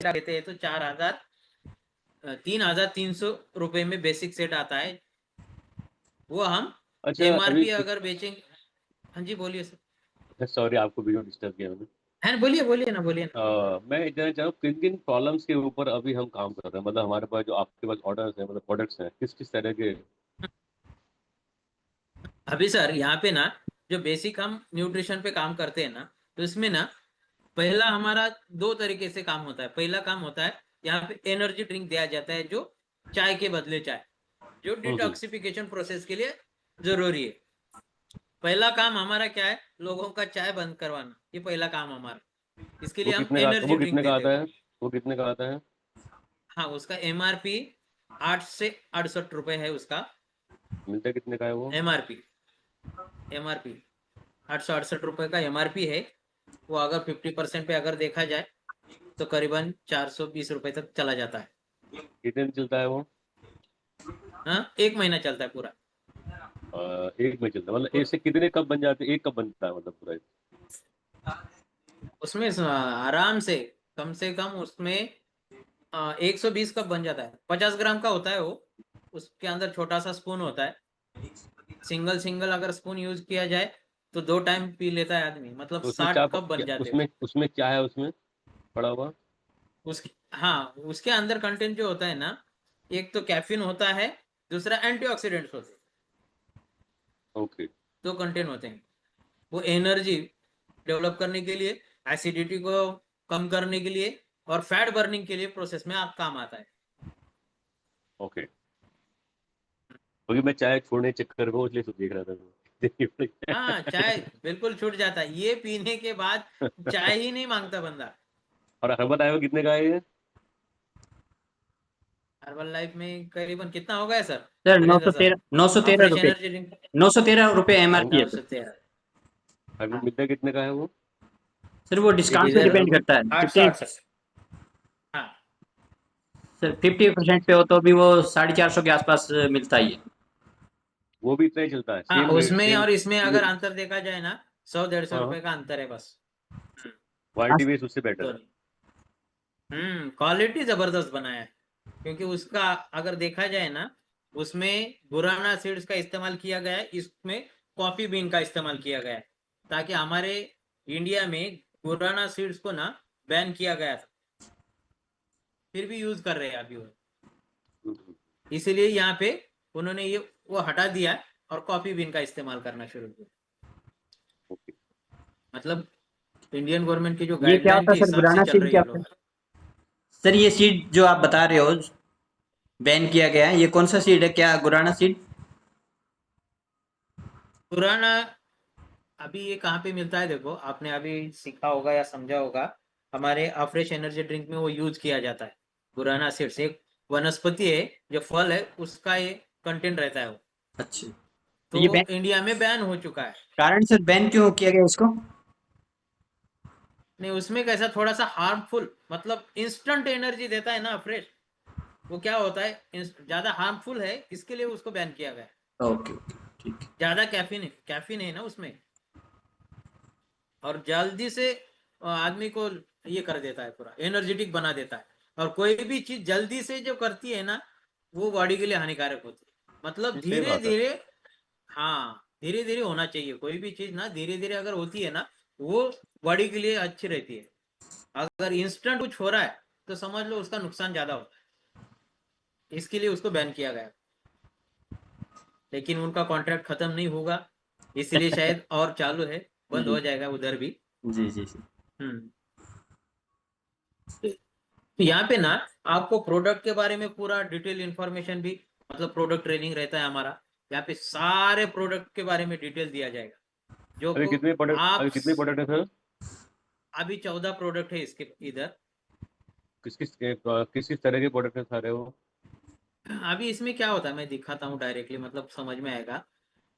देते हैं तो 3,300 रुपए में बेसिक सेट आता है। वो हम अच्छा अभी एमआरपी अगर बेचेंगे। हाँ जी बोलिए सर। सॉरी आपको वीडियो डिस्टर्ब किया मैंने। है बोलिए बोलिए ना बोलिए ना। मैं जानना चाहूँ किन किन प्रॉब्लम्स के ऊपर अभी हम काम कर रहे हैं, मतलब हमारे पास जो आपके पास ऑर्डर्स हैं, मतलब प्रोडक्ट्स हैं, किस किस तरह के। अभी सर यहाँ पे ना जो बेसिक हम न्यूट्रिशन पे काम करते हैं ना, तो इसमें ना पहला हमारा दो तरीके से काम होता है। पहला काम होता है यहाँ पे एनर्जी ड्रिंक दिया जाता है, जो चाय के बदले चाय, जो हम्म। डिटॉक्सिफिकेशन प्रोसेस के लिए जरूरी है। पहला काम हमारा क्या है, लोगों का चाय बंद करवाना, ये पहला काम हमारा। इसके लिए हम वो एनर्जी ड्रिंक कितने का देते आता हैं। है? वो कितने का आता है? हाँ, उसका एमआरपी 8 से 68 रुपए है उसका। मिलता कितने का है वो? एमआरपी एमआरपी 868 रुपए का एमआरपी है। वो अगर 50% पे अगर देखा जाए तो करीबन 420 रुपए तक चला जाता है। कितने दिन चलता है वो? हाँ, 1 महीना चलता है पूरा। एक में चलता है, मतलब पूरा एक से कितने कप बन जाते हैं? एक कप बनता है मतलब पूरा? उसमें आराम से कम उसमें 120 कप बन जाता है। 50 ग्राम का होता है वो। उसके अंदर छोटा सा स्पून होता है। सिंगल सिंगल अगर स्पून यूज किया जाए तो 2 टाइम पी लेता है आदमी, मतलब तो उसमें 60 कप बन जाते हैं। उसमें क्या है उसमें पड़ा हुआ? हाँ, उसके अंदर कंटेंट जो होता है ना, एक तो कैफीन होता है, दूसरा एंटीऑक्सीडेंट्स होते हैं। ओके। दो कंटेंट होते हैं। वो एनर्जी डेवलप करने के लिए, एसिडिटी को कम करने के लिए और फैट बर्निंग के लिए प्रोसेस में आप काम आता है। ओके, क्योंकि मैं चाय छोड़ने के चक्कर में हूँ, इसलिए सब देख रहा था देखिए हाँ, चाय बिल्कुल छूट जाता है, ये पीने के बाद चाय ही नहीं मांगता बंदा। और हर्बल आयो कितने का है ये? हर्बल लाइफ में करीबन कितना हो गया सर? सर नौ सुरेंद्र सौ सर, तेरह 913 फ्रेश रुपये। एनर्जी ड्रिंक 913 रुपये हर- MRP है नौ सर। सौ तेरह हर्बल हाँ, मिलता कितने का है वो? सर वो डिस्काउंट पे इधर डिपेंड करता है। 868 हाँ। सर 50% पे हो तो भी वो 450 के आसपास मिलता ही है। वो भी इतना ही चलता है, हाँ, सेम रेट उसमें सेम? और इसमें अगर अंतर देखा जाए ना, 100-150 हाँ, रुपए का अंतर है बस। हम्म, हाँ क्वालिटी बेस उससे बेटर है। दोनों। क्वालिटी जबरदस्त बनाया है। क्योंकि उसका अगर देखा जाए ना, उसमें बुराना सीड्स का इस्तेमाल किया गया है, इसमें कॉफी बीन का इस्तेमाल किया गया है, ताकि हमारे इंडिया में बुराना सीड्स को ना बैन किया गया था, फिर भी यूज कर रहे हैं अभी वो। हम्म। इसीलिए यहाँ पे उन्होंने ये वो हटा दिया और कॉफी बीन का इस्तेमाल करना शुरू किया। ओके। मतलब इंडियन गवर्नमेंट की जो ये क्या गाइडलाइन होता के है सर, हिसाब से बुराना चल सीड रही क्या है होता लोग। है? सर ये सीड जो आप बता रहे हो बैन किया गया है, ये कौन सा सीड है, क्या गुराना सीड? पुराना अभी ये कहाँ पे मिलता है, देखो आपने अभी सीखा होगा या समझा होगा, हमारे अफ्रेश एनर्जी ड्रिंक में वो यूज किया जाता है। बुराना सीड्स एक वनस्पति है, जो फल है उसका ये कंटेंट रहता है वो। अच्छा, तो तो ये बैन, इंडिया में बैन हो चुका है। कारण सर बैन क्यों किया गया इसको? नहीं, उसमें कैसा थोड़ा सा हार्मफुल, मतलब इंस्टेंट एनर्जी देता है ना फ्रेश, वो क्या होता है ज्यादा हार्मफुल है, इसके लिए उसको बैन किया गया है। ओके ओके ठीक है। ज्यादा कैफीन है ना उसमें, और जल्दी से आदमी को ये कर देता है, पूरा एनर्जेटिक बना देता है। और कोई भी चीज जल्दी से जो करती है ना, वो बॉडी के लिए हानिकारक होती है। मतलब ये सही धीरे बात है। धीरे, हाँ धीरे धीरे होना चाहिए। कोई भी चीज ना धीरे धीरे अगर होती है ना, वो बॉडी के लिए अच्छी रहती है। अगर इंस्टेंट कुछ हो रहा है तो समझ लो उसका नुकसान ज्यादा होता है। इसके लिए उसको बैन किया गया। लेकिन उनका कॉन्ट्रैक्ट खत्म नहीं होगा, इसीलिए शायद और चालू है, बंद जी हो जाएगा उधर भी। जी जी जी। हम्म तो यहाँ पे ना आपको प्रोडक्ट के बारे में पूरा डिटेल इंफॉर्मेशन भी, मतलब प्रोडक्ट ट्रेनिंग रहता है हमारा। यहाँ पे सारे प्रोडक्ट के बारे में डिटेल दिया जाएगा, जो को आप अभी कितने प्रोडक्ट है सर? अभी 14 प्रोडक्ट है इसके इधर। किस किस तरह के प्रोडक्ट है सारे वो? अभी इसमें क्या होता है मैं दिखाता हूँ डायरेक्टली, मतलब समझ में आएगा।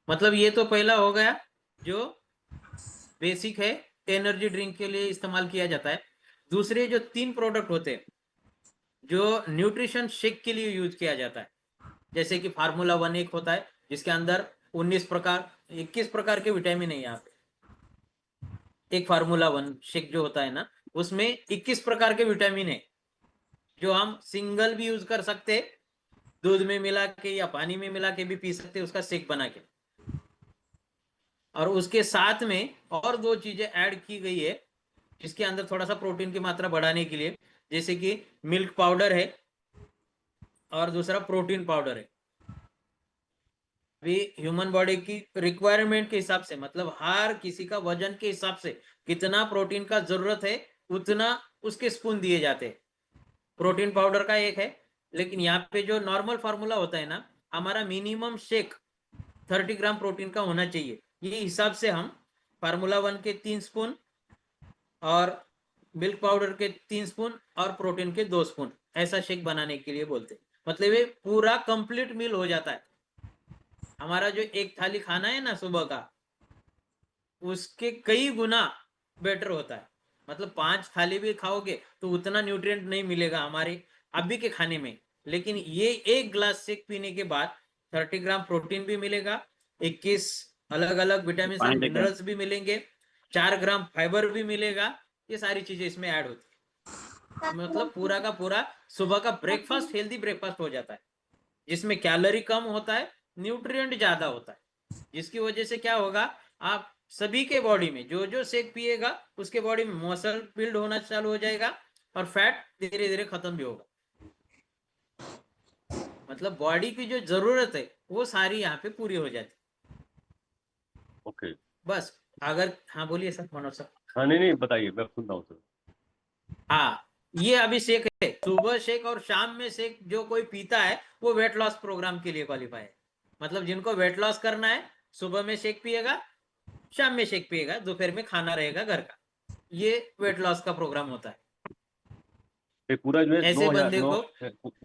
मतलब ये तो पहला हो गया जो बेसिक है, एनर्जी ड्रिंक के लिए इस्तेमाल किया जाता है। दूसरे जो 3 प्रोडक्ट होते हैं, जो न्यूट्रिशन शेक के लिए यूज किया जाता है, जैसे कि फार्मूला वन एक होता है, जिसके अंदर 21 प्रकार के विटामिन है यहाँ पे। एक फार्मूला वन शेक जो होता है ना, उसमें 21 प्रकार के विटामिन है। जो हम सिंगल भी यूज कर सकते, दूध में मिला के या पानी में मिला के भी पी सकते, उसका शेक बना के। और उसके साथ में और दो चीजें ऐड की गई है इसके अंदर थोड़ा सा प्रोटीन की मात्रा बढ़ाने के लिए, जैसे कि मिल्क पाउडर है और दूसरा प्रोटीन पाउडर है। अभी ह्यूमन बॉडी की रिक्वायरमेंट के हिसाब से, मतलब हर किसी का वजन के हिसाब से कितना प्रोटीन का जरूरत है उतना उसके स्पून दिए जाते हैं। प्रोटीन पाउडर का एक है, लेकिन यहाँ पे जो नॉर्मल फार्मूला होता है ना, हमारा मिनिमम शेक 30 ग्राम प्रोटीन का होना चाहिए। ये हिसाब से हम फार्मूला 1 के 3 स्पून और मिल्क पाउडर के 3 स्पून और प्रोटीन के 2 स्पून ऐसा शेक बनाने के लिए बोलते हैं। मतलब ये पूरा कंप्लीट मील हो जाता है। हमारा जो एक थाली खाना है ना सुबह का, उसके कई गुना बेटर होता है। मतलब 5 थाली भी खाओगे तो उतना न्यूट्रिएंट नहीं मिलेगा हमारे अभी के खाने में, लेकिन ये एक ग्लास शेक पीने के बाद 30 ग्राम प्रोटीन भी मिलेगा, 21 अलग अलग विटामिन और मिनरल्स भी मिलेंगे, 4 ग्राम फाइबर भी मिलेगा। ये सारी चीजें इसमें ऐड होती है। मतलब पूरा का पूरा सुबह का ब्रेकफास्ट हेल्दी ब्रेकफास्ट हो जाता है, जिसमें कैलोरी कम होता है, न्यूट्रिएंट ज्यादा होता है। जिसकी वजह से क्या होगा, आप सभी के बॉडी में जो जो शेक पिएगा उसके बॉडी में मसल बिल्ड होना चालू हो जाएगा और फैट धीरे धीरे खत्म भी होगा। मतलब बॉडी की जो जरूरत है वो सारी यहाँ पे पूरी हो जाती। ओके। बस अगर, हाँ बोलिए सर, मनोज सर। हाँ नहीं नहीं बताइए, मैं सुन रहा हूँ सर। हाँ, ये अभी शेक है, सुबह शेक और शाम में शेक जो कोई पीता है वो वेट लॉस प्रोग्राम के लिए क्वालिफाई है। मतलब जिनको वेट लॉस करना है सुबह में शेक पिएगा, शाम में शेक पिएगा, दोपहर में खाना रहेगा घर का। ये वेट लॉस का प्रोग्राम होता है। ये पूरा जो है ऐसे बंदे को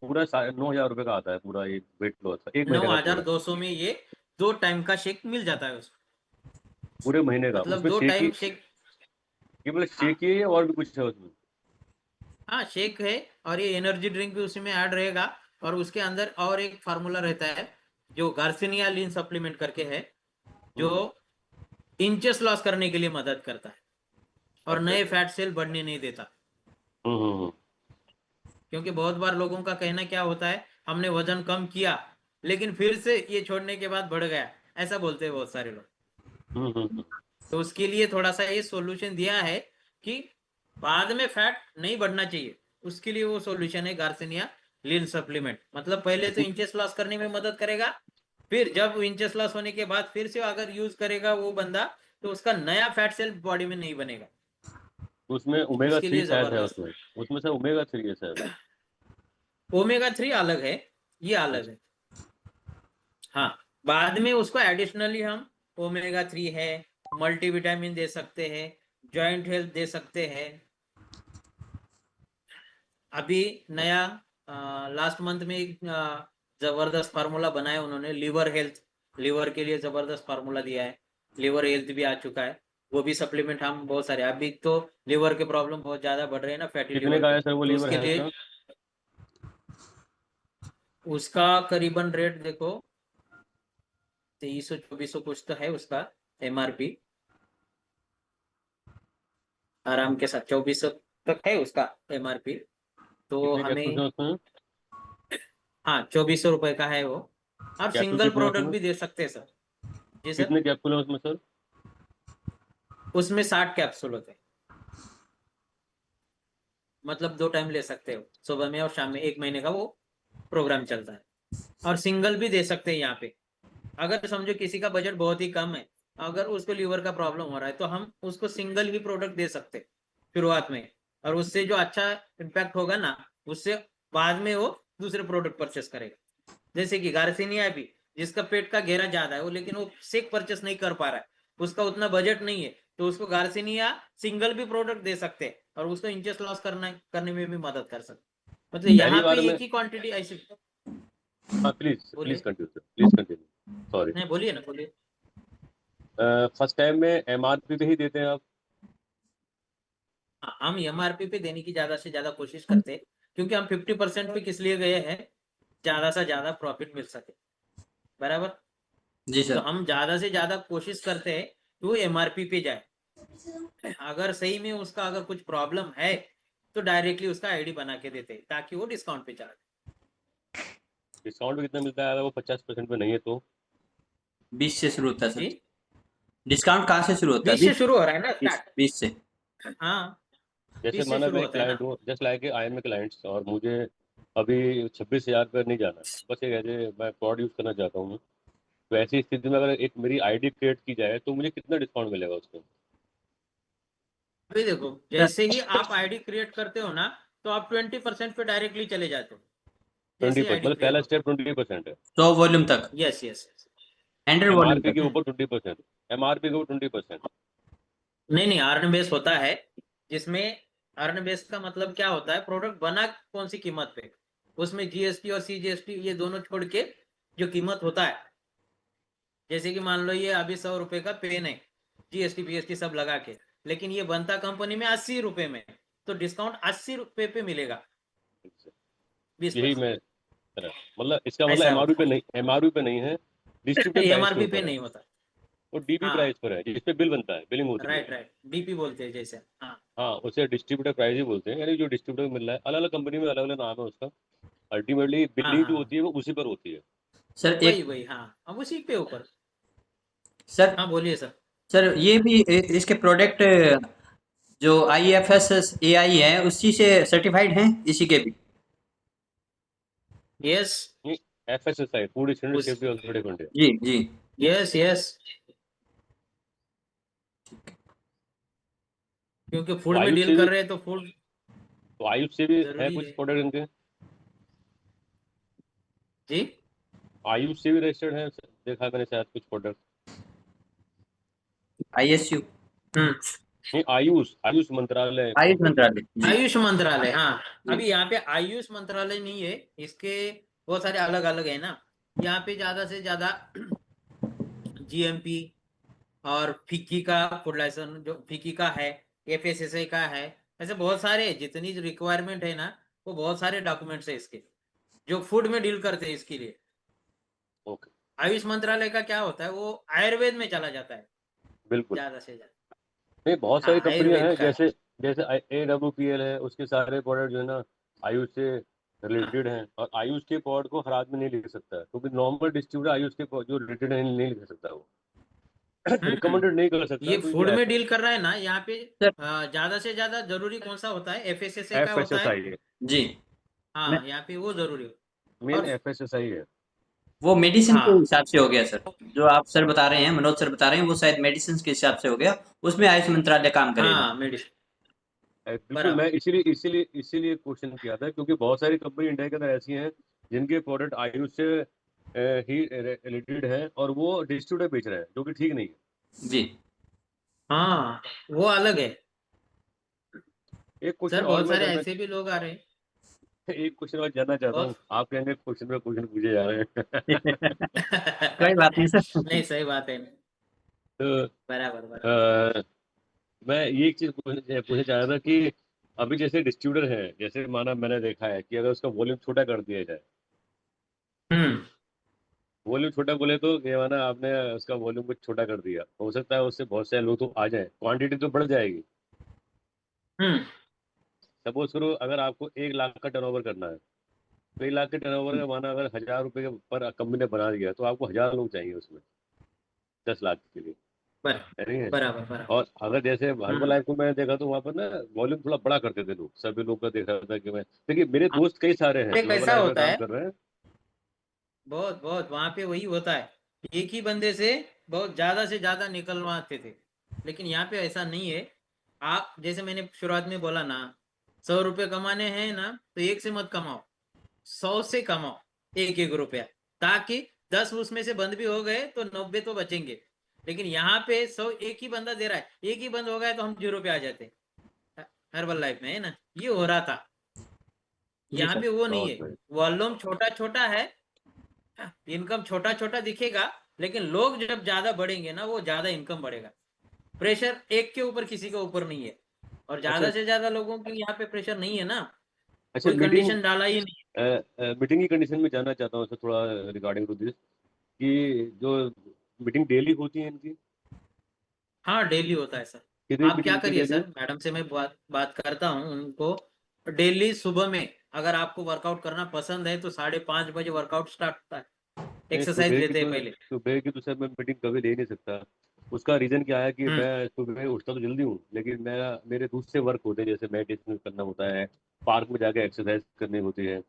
पूरा 9,000 रुपए का आता है पूरा एक वेट लॉस, एक महीने का पूरा 9,200 में ये 2 टाइम का शेक मिल जाता है उसको। पूरे महीने का। मतलब उसमें 2 शेक ही टाइम शेक। केवल हाँ शेक ही है या और भी कुछ है उसमें? हाँ, शेक है और ये एनर्जी ड्रिंक भी उसी में ऐड रहेगा। और उसके अंदर और एक फार्मूला रहता है जो गार्सिनिया लीन सप्लीमेंट करके है, जो हम्म, इंचेस लॉस करने के लिए मदद करता है और अच्छा नए अच्छा। फैट सेल बढ़ने नहीं देता। हम्म। क्योंकि बहुत बार लोगों का कहना क्या होता है, हमने वजन कम किया लेकिन फिर से ये छोड़ने के बाद बढ़ गया, ऐसा बोलते हैं बहुत सारे लोग। हम्म। तो उसके लिए थोड़ा सा ये सॉल्यूशन दिया है कि बाद में फैट नहीं बढ़ना चाहिए, उसके लिए वो सॉल्यूशन है गार्सिनिया लीन सप्लीमेंट। मतलब पहले तो इंचेस लॉस करने में मदद करेगा, फिर जब इंचेस लॉस होने के बाद फिर से अगर यूज करेगा वो बंदा, तो उसका नया फैट सेल बॉडी में नहीं बनेगा। उसमें ओमेगा उसके 3 लिए शायद है जबरदस्त। उसमें। उसमें से ओमेगा 3 है शायद। ओमेगा 3 अलग है, ये अलग अच्छा। है। हाँ, बाद में उसको एडिशनली हम ओमेगा 3 है, मल्टीविटामिन दे सकते हैं, जॉइंट हेल्थ दे सकते हैं। अभी नया लास्ट मंथ में एक जबरदस्त फार्मूला बनाया उन्होंने, लिवर हेल्थ। लिवर के लिए जबरदस्त फार्मूला दिया है, लिवर हेल्थ भी आ चुका है। वो भी सप्लीमेंट हम बहुत सारे, अभी तो लिवर के प्रॉब्लम बहुत ज्यादा बढ़ रहे हैं ना, फैटी कितने लिवर का के, है सर वो तो लीवर उसके हेल्थ लिए का? उसका करीबन रेट देखो 2300-2400 कुछ तो है उसका MRP। आराम के साथ 2400 तक है उसका MRP। तो कितने कैप्सूल हमें, हैं उसमें? हाँ 2400 रुपए का है वो। आप कैप्सूल सिंगल कितने हैं प्रोडक्ट उसमें? भी दे सकते हैं सर। जी सर, कितने कैप्सूल हैं उसमें सर? उसमें उसमें 60 कैप्सूल होते हैं। मतलब 2 टाइम ले सकते हो, सुबह में और शाम में, 1 महीने का वो प्रोग्राम चलता है। और सिंगल भी दे सकते हैं यहाँ पे। अगर समझो किसी का बजट बहुत ही कम है, अगर उसको लीवर का प्रॉब्लम हो रहा है, तो हम उसको सिंगल भी प्रोडक्ट दे सकते हैं शुरुआत में। और उससे जो अच्छा इम्पैक्ट होगा ना, उससे बाद में वो दूसरे प्रोडक्ट परचेस करेगा। जैसे कि गार्सिनिया भी, जिसका पेट का घेरा ज्यादा है वो, लेकिन वो सेक परचेस नहीं कर पा रहा है, उसका उतना बजट नहीं है, तो उसको गार्सिनिया सिंगल भी प्रोडक्ट दे सकते हैं और उसको इंचेस लॉस करने में भी मदद कर सकते हैं। मतलब पहली यहाँ पे बार में। एक ही क्वांटिटी ऐसी। हाँ प्लीज प्लीज बोलिए, continue sir, please continue, sorry. नहीं बोलिए ना, बोलिए। फर्स्ट टाइम में एमआरपी पे ही देते हैं आप? हाँ, हम MRP पे देने की ज्यादा से ज्यादा कोशिश करते हैं, क्योंकि हम 50% पे किस लिए गए हैं, ज्यादा से ज्यादा प्रॉफिट मिल सके, बराबर। जी तो सर। हम ज्यादा से ज्यादा कोशिश करते हैं कि वो MRP पे जाए। अगर सही में उसका अगर कुछ प्रॉब्लम है तो डायरेक्टली उसका आईडी बना के देते हैं ताकि वो डिस्काउंट पे चला जाए। डिस्काउंट कितना मिलता है अगर वो 50% पे नहीं है तो? 20 से शुरू होता है जी सर। डिस्काउंट कहाँ से शुरू होता है? 20 से शुरू हो रहा है ना 20 स्टार्ट। 20 से। हाँ जैसे 20 से माना शुरू मैं होता है क्लाइंट ना। हूँ, just like I am a clients, और मुझे अभी 26,000 पे नहीं जाना है, बस एक ऐसे मैं प्रोडक्ट यूज़ करना चाहता हूँ। तो ऐसी स्थिति में अगर एक मेरी आईडी क्रिएट की जाए तो मुझे कितना डिस्काउंट मिलेगा उसको? अभी देखो सर जैसे ही आप आईडी क्रिएट करते हो ना तो आप 20% पे डायरेक्टली चले जाते हो जैसे ही 20%, आईडी मतलब क्रिएट पहला होता स्टेप 20% है। 100 वॉल्यूम तक, है। Yes yes. 100 वॉल्यूम एमआरपी के तक। ऊपर 20%, एमआरपी के ऊपर 20%। नहीं नहीं अर्न बेस होता है जिसमें अर्न बेस का मतलब क्या होता है प्रोडक्ट बना कौन सी कीमत पे उसमें जीएसटी और सीजीएसटी ये दोनों छोड़ के जो कीमत होता है जैसे कि मान लो ये अभी 100 रुपए का पेन है जीएसटी पीएसटी सब लगा के लेकिन ये बनता कंपनी में 80 रुपए में तो डिस्काउंट 80 रुपए पे मिलेगा यही 20%। मैं मतलब इसका मतलब ऐसा एमआरपी होता पे नहीं, एमआरपी पे नहीं है, है। डिस्ट्रीब्यूटर प्राइस के एमआरपी पे ऊपर है। नहीं होता। वो डीपी हाँ प्राइस पर है जिस पे बिल बनता है, बिलिंग होती है। राइट राइट डीपी बोलते हैं जैसे। हाँ हाँ, उसे डिस्ट्रीब्यूटर प्राइस ही बोलते हैं, यानी जो डिस्ट्रीब्यूटर मिल रहा है, अलग अलग कंपनी में अलग अलग नाम है उसका। अल्टीमेटली हाँ बिलिंग हाँ जो हाँ होती है वो उसी पर होती है। सर वही एक वही हाँ अब उसी पे ऊपर। सर हाँ बोलिए सर। सर ये भी इसके प्रोडक्ट जो IFSSAI है उसी से सर्टिफाइड हैं इसी के भी? यस एफएसएसआई, फूड स्टैंडर्ड उस सेफ्टी अथॉरिटी ऑफ इंडिया। जी जी। यस यस क्योंकि तो फूड में आयुष डील से भी, कर रहे हैं तो फूड तो आयुष से भी है जरूरी कुछ है। प्रोडक्ट इनके? जी आयुष से भी रजिस्टर्ड है, देखा मैंने शायद कुछ प्रोडक्ट। ISU, हम्म नहीं, आयुष आयुष मंत्रालय आयुष बोलते हैं। मंत्रालय जी। आयुष मंत्रालय हाँ। जी अभी यहाँ पे आयुष मंत्रालय नहीं है इसके बहुत सारे अलग अलग है ना। यहाँ पे ज्यादा से ज्यादा जीएमपी और फिक्की का फूड लाइसेंस जो फिक्की का है एफएसएसआई का है ऐसे बहुत सारे जितनी रिक्वायरमेंट है ना वो बहुत सारे डॉक्यूमेंट्स है इसके जो फूड में डील करते हैं इसके लिए। ओके, आयुष मंत्रालय का क्या होता है वो आयुर्वेद में चला जाता है बिल्कुल। ज्यादा से ज्यादा। नहीं, बहुत हाँ सारी कंपनियां आयुर्वेद हैं, का है। जैसे जैसे AWPL है, उसके सारे प्रोडक्ट जो है ना आयुष से हाँ रिलेटेड हैं, और आयुष के प्रोडक्ट को हर आदमी नहीं लिख सकता है, क्योंकि नॉर्मल डिस्ट्रीब्यूटर आयुष के जो रिलेटेड है नहीं लिख सकता, वो रिकमेंडेड नहीं कर सकता, ये तो फूड ये में डील कर रहा है ना यहाँ पे सर। ज्यादा से ज्यादा जरूरी कौन सा होता है एफएसएसआई का होता है। एफएसएसआई है, जी मैं हाँ यहाँ पे वो जरूरी हो मेन और एफएसएसआई है। वो मेडिसिन के हाँ हिसाब से हो गया सर। जो आप सर बता रहे हैं, मनोज सर बता रहे हैं, वो शायद मेडिसिन के हिसाब से हो गया। उसमें आयुष मंत्रालय काम करेगा। हाँ मेडिसिन बिल्कुल, मैं बराबर। इसीलिए इसीलिए इसीलिए क्वेश्चन किया था, क्योंकि बहुत सारी कंपनी इंडिया के अंदर ऐसी हैं जिनके प्रोडक्ट आयुष से ही रिलेटेड है, और वो डिस्ट्रीब्यूटर बेच रहे हैं, जो कि ठीक नहीं है। जी हाँ वो अलग है। एक क्वेश्चन सर और बहुत मैं सारे जानना ऐसे भी लोग आ रहे हैं एक क्वेश्चन और जानना चाहता हूँ, बहुत आप कहेंगे क्वेश्चन पे क्वेश्चन पूछे जा रहे हैं। कोई बात नहीं सर। नहीं सही बात है। तो बराबर बराबर। अ, मैं ये एक चीज पूछना चाह रहा था कि अभी जैसे डिस्ट्रीब्यूटर है, जैसे माना मैंने देखा है कि अगर उसका वॉल्यूम छोटा कर दिया जाए, हम्म वॉल्यूम छोटा बोले तो ये माना आपने उसका वॉल्यूम कुछ छोटा कर दिया, हो सकता है उससे बहुत सारे लोग तो आ जाए, क्वांटिटी तो बढ़ जाएगी। हम्म सपोज करो अगर आपको 1 लाख का टर्नओवर करना है, तो 1 लाख के टर्नओवर का माना अगर 1,000 रुपये के पर कंपनी ने बना दिया, तो आपको 1,000 लोग चाहिए उसमें 10 लाख के लिए, बर, है नहीं है? बराबर बराबर। और अगर जैसे हर्बल हम्म लाइफ को मैंने देखा तो वहाँ पर ना वॉल्यूम थोड़ा बड़ा करते थे लोग, सभी लोग का देखा था कि मैं, देखिए मेरे हाँ, दोस्त कई सारे हैं पे जो हर्बल कैसा लाइफ में होता काम है कर रहे हैं। बहुत बहुत वहां पे वही होता है एक ही बंदे से बहुत ज्यादा से ज्यादा निकलवाते थे लेकिन यहाँ पे ऐसा नहीं है। आप जैसे मैंने शुरुआत में बोला ना 100 रुपये कमाने हैं ना तो एक से मत कमाओ 100 से कमाओ एक एक रुपया ताकि 10 उसमें से बंद भी हो गए तो 90 तो बचेंगे। लेकिन यहाँ पे 100 एक ही बंदा दे रहा है एक ही बंद हो गया तो हम 0 पे आ जाते हर्बल लाइफ में है ना ये हो रहा था। जी यहाँ सर। पे वो नहीं बहुत है बढ़िया। वॉल्यूम छोटा छोटा है इनकम छोटा छोटा दिखेगा लेकिन लोग जब ज्यादा बढ़ेंगे ना वो ज्यादा इनकम बढ़ेगा। प्रेशर एक के ऊपर किसी के ऊपर नहीं है और अच्छा ज्यादा से ज्यादा लोगों की यहाँ पे प्रेशर नहीं है ना अच्छा, कोई कंडीशन डाला ही नहीं। मीटिंग की कंडीशन में जानना चाहता हूँ सर, थोड़ा रिगार्डिंग टू दिस, कि जो मीटिंग डेली होती है इनकी, हाँ डेली होता है सर। कितनी आप क्या मीटिंग होती है करिए डेली सर में? मैडम से मैं बात बात करता हूँ उनको डेली सुबह में अगर आपको वर्कआउट करना पसंद है तो 5:30 बजे वर्कआउट स्टार्ट होता है, नहीं, एक्सरसाइज लेते हैं पहले। सुबह की तो सर मैं मीटिंग कभी ले नहीं सकता। उसका रीजन क्या है कि हम्म मैं सुबह उठता तो जल्दी हूँ, लेकिन मेरे दूसरे वर्क होते हैं, जैसे मेडिटेशन करना होता है, पार्क में जाके एक्सरसाइज करनी होती है।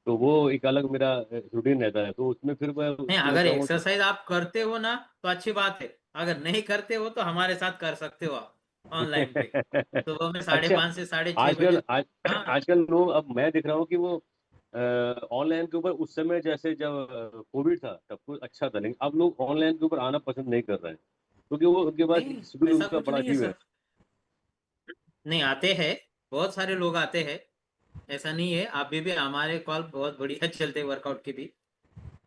तो वो एक अलग मेरा रूटीन रहता है, तो उसमें फिर नहीं, मैं अगर चाहूँ तो। एक्सरसाइज आप करते हो ना तो अच्छी बात है, अगर नहीं करते हो तो हमारे साथ कर सकते हो आप ऑनलाइन पे, सुबह में साढ़े अच्छा, पाँच से 6:30 बजे। हाँ आजकल लोग, अब मैं देख रहा हूँ कि वो ऑनलाइन के ऊपर, उस समय जैसे जब कोविड था तब कुछ अच्छा था, लेकिन अब लोग ऑनलाइन के ऊपर आना पसंद नहीं कर रहे हैं, क्योंकि वो उनके पास नहीं, शेड्यूल ऐसा उनका कुछ बड़ा नहीं है अजीब है। सर। नहीं, आते हैं, बहुत सारे लोग आते हैं, ऐसा नहीं है। अभी भी हमारे कॉल बहुत बढ़िया चलते हैं वर्कआउट के भी,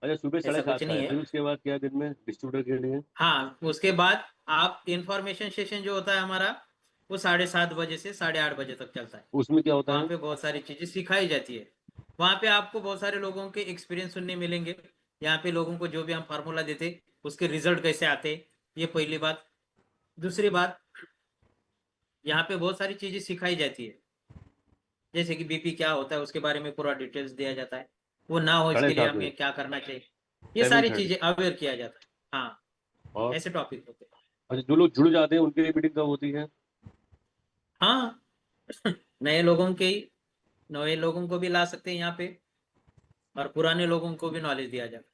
अच्छा, सुबह साढ़े ऐसा सात कुछ का नहीं है, है। फिर उसके बाद क्या दिन में डिस्ट्रीब्यूटर के लिए? हाँ, उसके बाद आप इंफॉर्मेशन सेशन जो होता है हमारा, वो 7:30 बजे से 8:30 बजे तक चलता है। उसमें क्या होता वहाँ है? पे बहुत सारी चीजें सिखाई जाती है। वहाँ पे आपको बहुत सारे लोगों के एक्सपीरियंस सुनने मिलेंगे। यहाँ पे लोगों को जो भी हम फार्मूला देते उसके रिजल्ट कैसे आते, ये पहली बात। दूसरी बात, यहाँ पे बहुत सारी चीजें सिखाई जाती है, जैसे कि बीपी क्या होता है उसके बारे में पूरा डिटेल्स दिया जाता है। वो ना हो साढ़े इसके लिए सात बजे हमें क्या करना चाहिए, ये सेवन सारी थर्टी चीजें अवेयर किया जाता है। हाँ, और ऐसे टॉपिक होते हैं। अच्छा, जो लोग जुड़ जाते हैं उनके लिए मीटिंग कब होती है? हाँ नए लोगों के नए लोगों को भी ला सकते हैं यहाँ पे, और पुराने लोगों को भी नॉलेज दिया जाता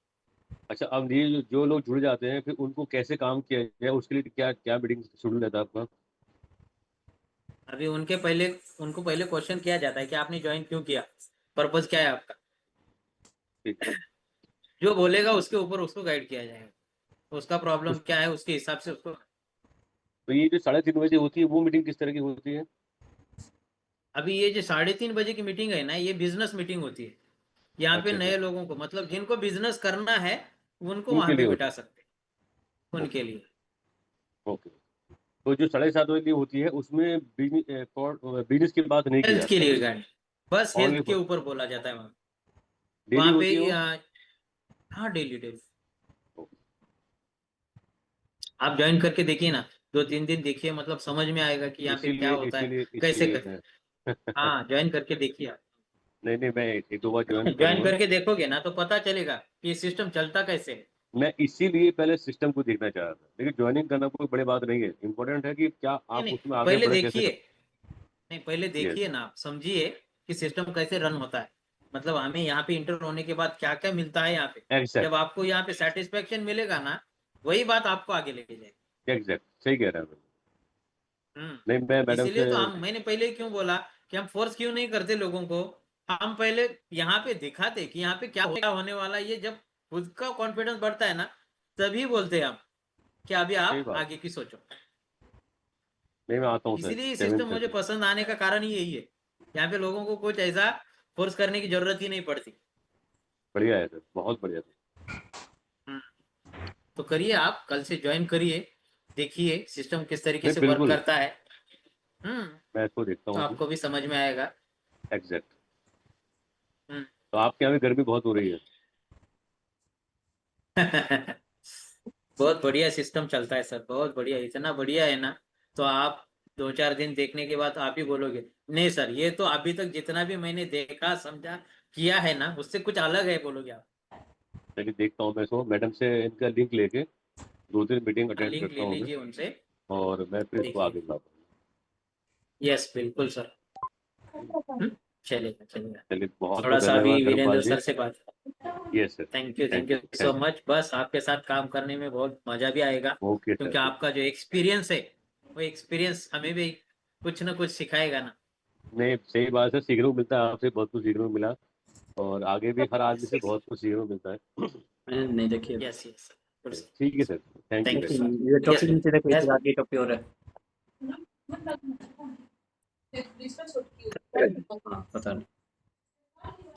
अच्छा, अब ये जो लोग जुड़ जाते हैं, फिर उनको कैसे काम किया जाए, उसके लिए क्या क्या मीटिंग शेड्यूल रहता है आपका? है। अभी उनको पहले क्वेश्चन किया जाता है कि आपने ज्वाइन क्यों किया, पर्पज क्या है आपका। ठीक है। जो बोलेगा उसके ऊपर उसको गाइड किया जाएगा, उसका प्रॉब्लम उस क्या है उसके हिसाब से उसको। तो ये जो 3:30 बजे होती है, वो मीटिंग किस तरह की होती है? अभी ये जो 3:30 बजे की मीटिंग है ना, ये बिजनेस मीटिंग होती है। यहाँ पे अच्छा अच्छा, नए लोगों को, मतलब जिनको बिजनेस करना है, उनको उनके वहां पे लिए होती बिठा सकते हैं, है। उनके लिए। Okay okay. तो जो 7:30 बजे की होती है, उसमें बिजनेस की बात नहीं की हेल्थ के जाती, लिए गाइड, बस ओनली हेल्थ के फॉर ऊपर बोला जाता है वहाँ। डेली वहाँ पे होती है वो? हाँ, डेली डेली ओके। आप ज्वाइन करके देखिए ना, 2-3 दिन देखिए, मतलब समझ में आएगा कि यहाँ पे क्या इसीलिए होता है, इसीलिए कैसे इसीलिए कर। मैं हाँ, ज्वाइन करके देखिए आप। नहीं नहीं, मैं एक दो बार ज्वाइन ज्वाइन करूंगा। करके देखोगे ना तो पता चलेगा कि ये सिस्टम चलता कैसे है। मैं इसीलिए पहले सिस्टम को देखना चाह रहा था, लेकिन ज्वाइनिंग करना कोई बड़ी बात नहीं है, इम्पोर्टेंट है कि क्या नहीं आप नहीं, उसमें आगे पहले बढ़े, कैसे देखिए। कर। नहीं, पहले यस। देखिए ना, आप समझिए कि सिस्टम कैसे रन होता है। मतलब हमें यहाँ पे इंटर होने के बाद क्या क्या मिलता है यहाँ पे। जब एग्जैक्ट आपको यहाँ पे सेटिस्फेक्शन मिलेगा ना, वही बात आपको आगे लेके जाएगी। एग्जैक्ट, सही कह रहा है। नहीं, मैं मैडम इसीलिए से। तो मैंने पहले क्यों बोला कि हम फोर्स क्यों नहीं करते लोगों को। हम पहले यहाँ पे दिखाते कि यहाँ पे क्या होने वाला है। ये जब खुद का कॉन्फिडेंस बढ़ता है ना, तभी बोलते हैं हम कि अभी सही आप बात। आगे की सोचो। नहीं, मैं आता हूँ सर इसीलिए सेवन सिस्टम मुझे थर्टी पसंद आने का कारण ही यही है। यहाँ पे लोगों को कुछ ऐसा फोर्स करने की जरूरत ही नहीं पड़ती। बढ़िया है सर, बहुत बढ़िया सर। हम्म, तो करिए, आप कल से ज्वाइन करिए, देखिए सिस्टम किस तरीके नहीं, से वर्क बिल्कुल, करता है। हम्म मैं इसको देखता तो हूँ अभी। आपको भी समझ में आएगा। एग्जैक्ट। हम्म तो आपके यहाँ भी गर्मी बहुत हो रही है? बहुत बढ़िया सिस्टम चलता है सर, बहुत बढ़िया, इतना बढ़िया है ना। तो आप 2-4 दिन देखने के बाद आप ही बोलोगे नहीं सर, ये तो अभी तक जितना भी मैंने देखा समझा किया है ना, उससे कुछ अलग है, बोलोगे आप। चलिए, देखता हूँ मैं इसको, मैडम से इनका लिंक लेके 2 दिन मीटिंग अटेंड लिंक करता ले हूँ मैं, लीजिए उनसे, और मैं फिर इसको देखिए। आगे बढ़ाता यस, बिल्कुल सर। हूँ। चलेगा चलेगा। चलिए, बहुत थोड़ा बहुत सा अभी धन्यवाद वीरेंद्र धर्मपाल जी। सर से बात। Yes sir. Thank thank you you so thank much. बस आपके साथ काम करने में बहुत मजा भी आएगा, यू। ओके क्योंकि सर। आपका जो एक्सपीरियंस है, वो एक्सपीरियंस हमें भी कुछ ना कुछ सिखाएगा ना। नहीं, सही बात है, सीखने को मिलता है आपसे, बहुत कुछ सीखने को मिला, और आगे भी हर आदमी यस से बहुत कुछ सीखने को मिलता है। मैंने नहीं देखिए। Yes yes. ठीक है sir, thank you thank you very much. Sir. ये यस टॉपिक नीचे देखिए, यस फिर आगे टॉपिक और है। हाँ, पता नहीं।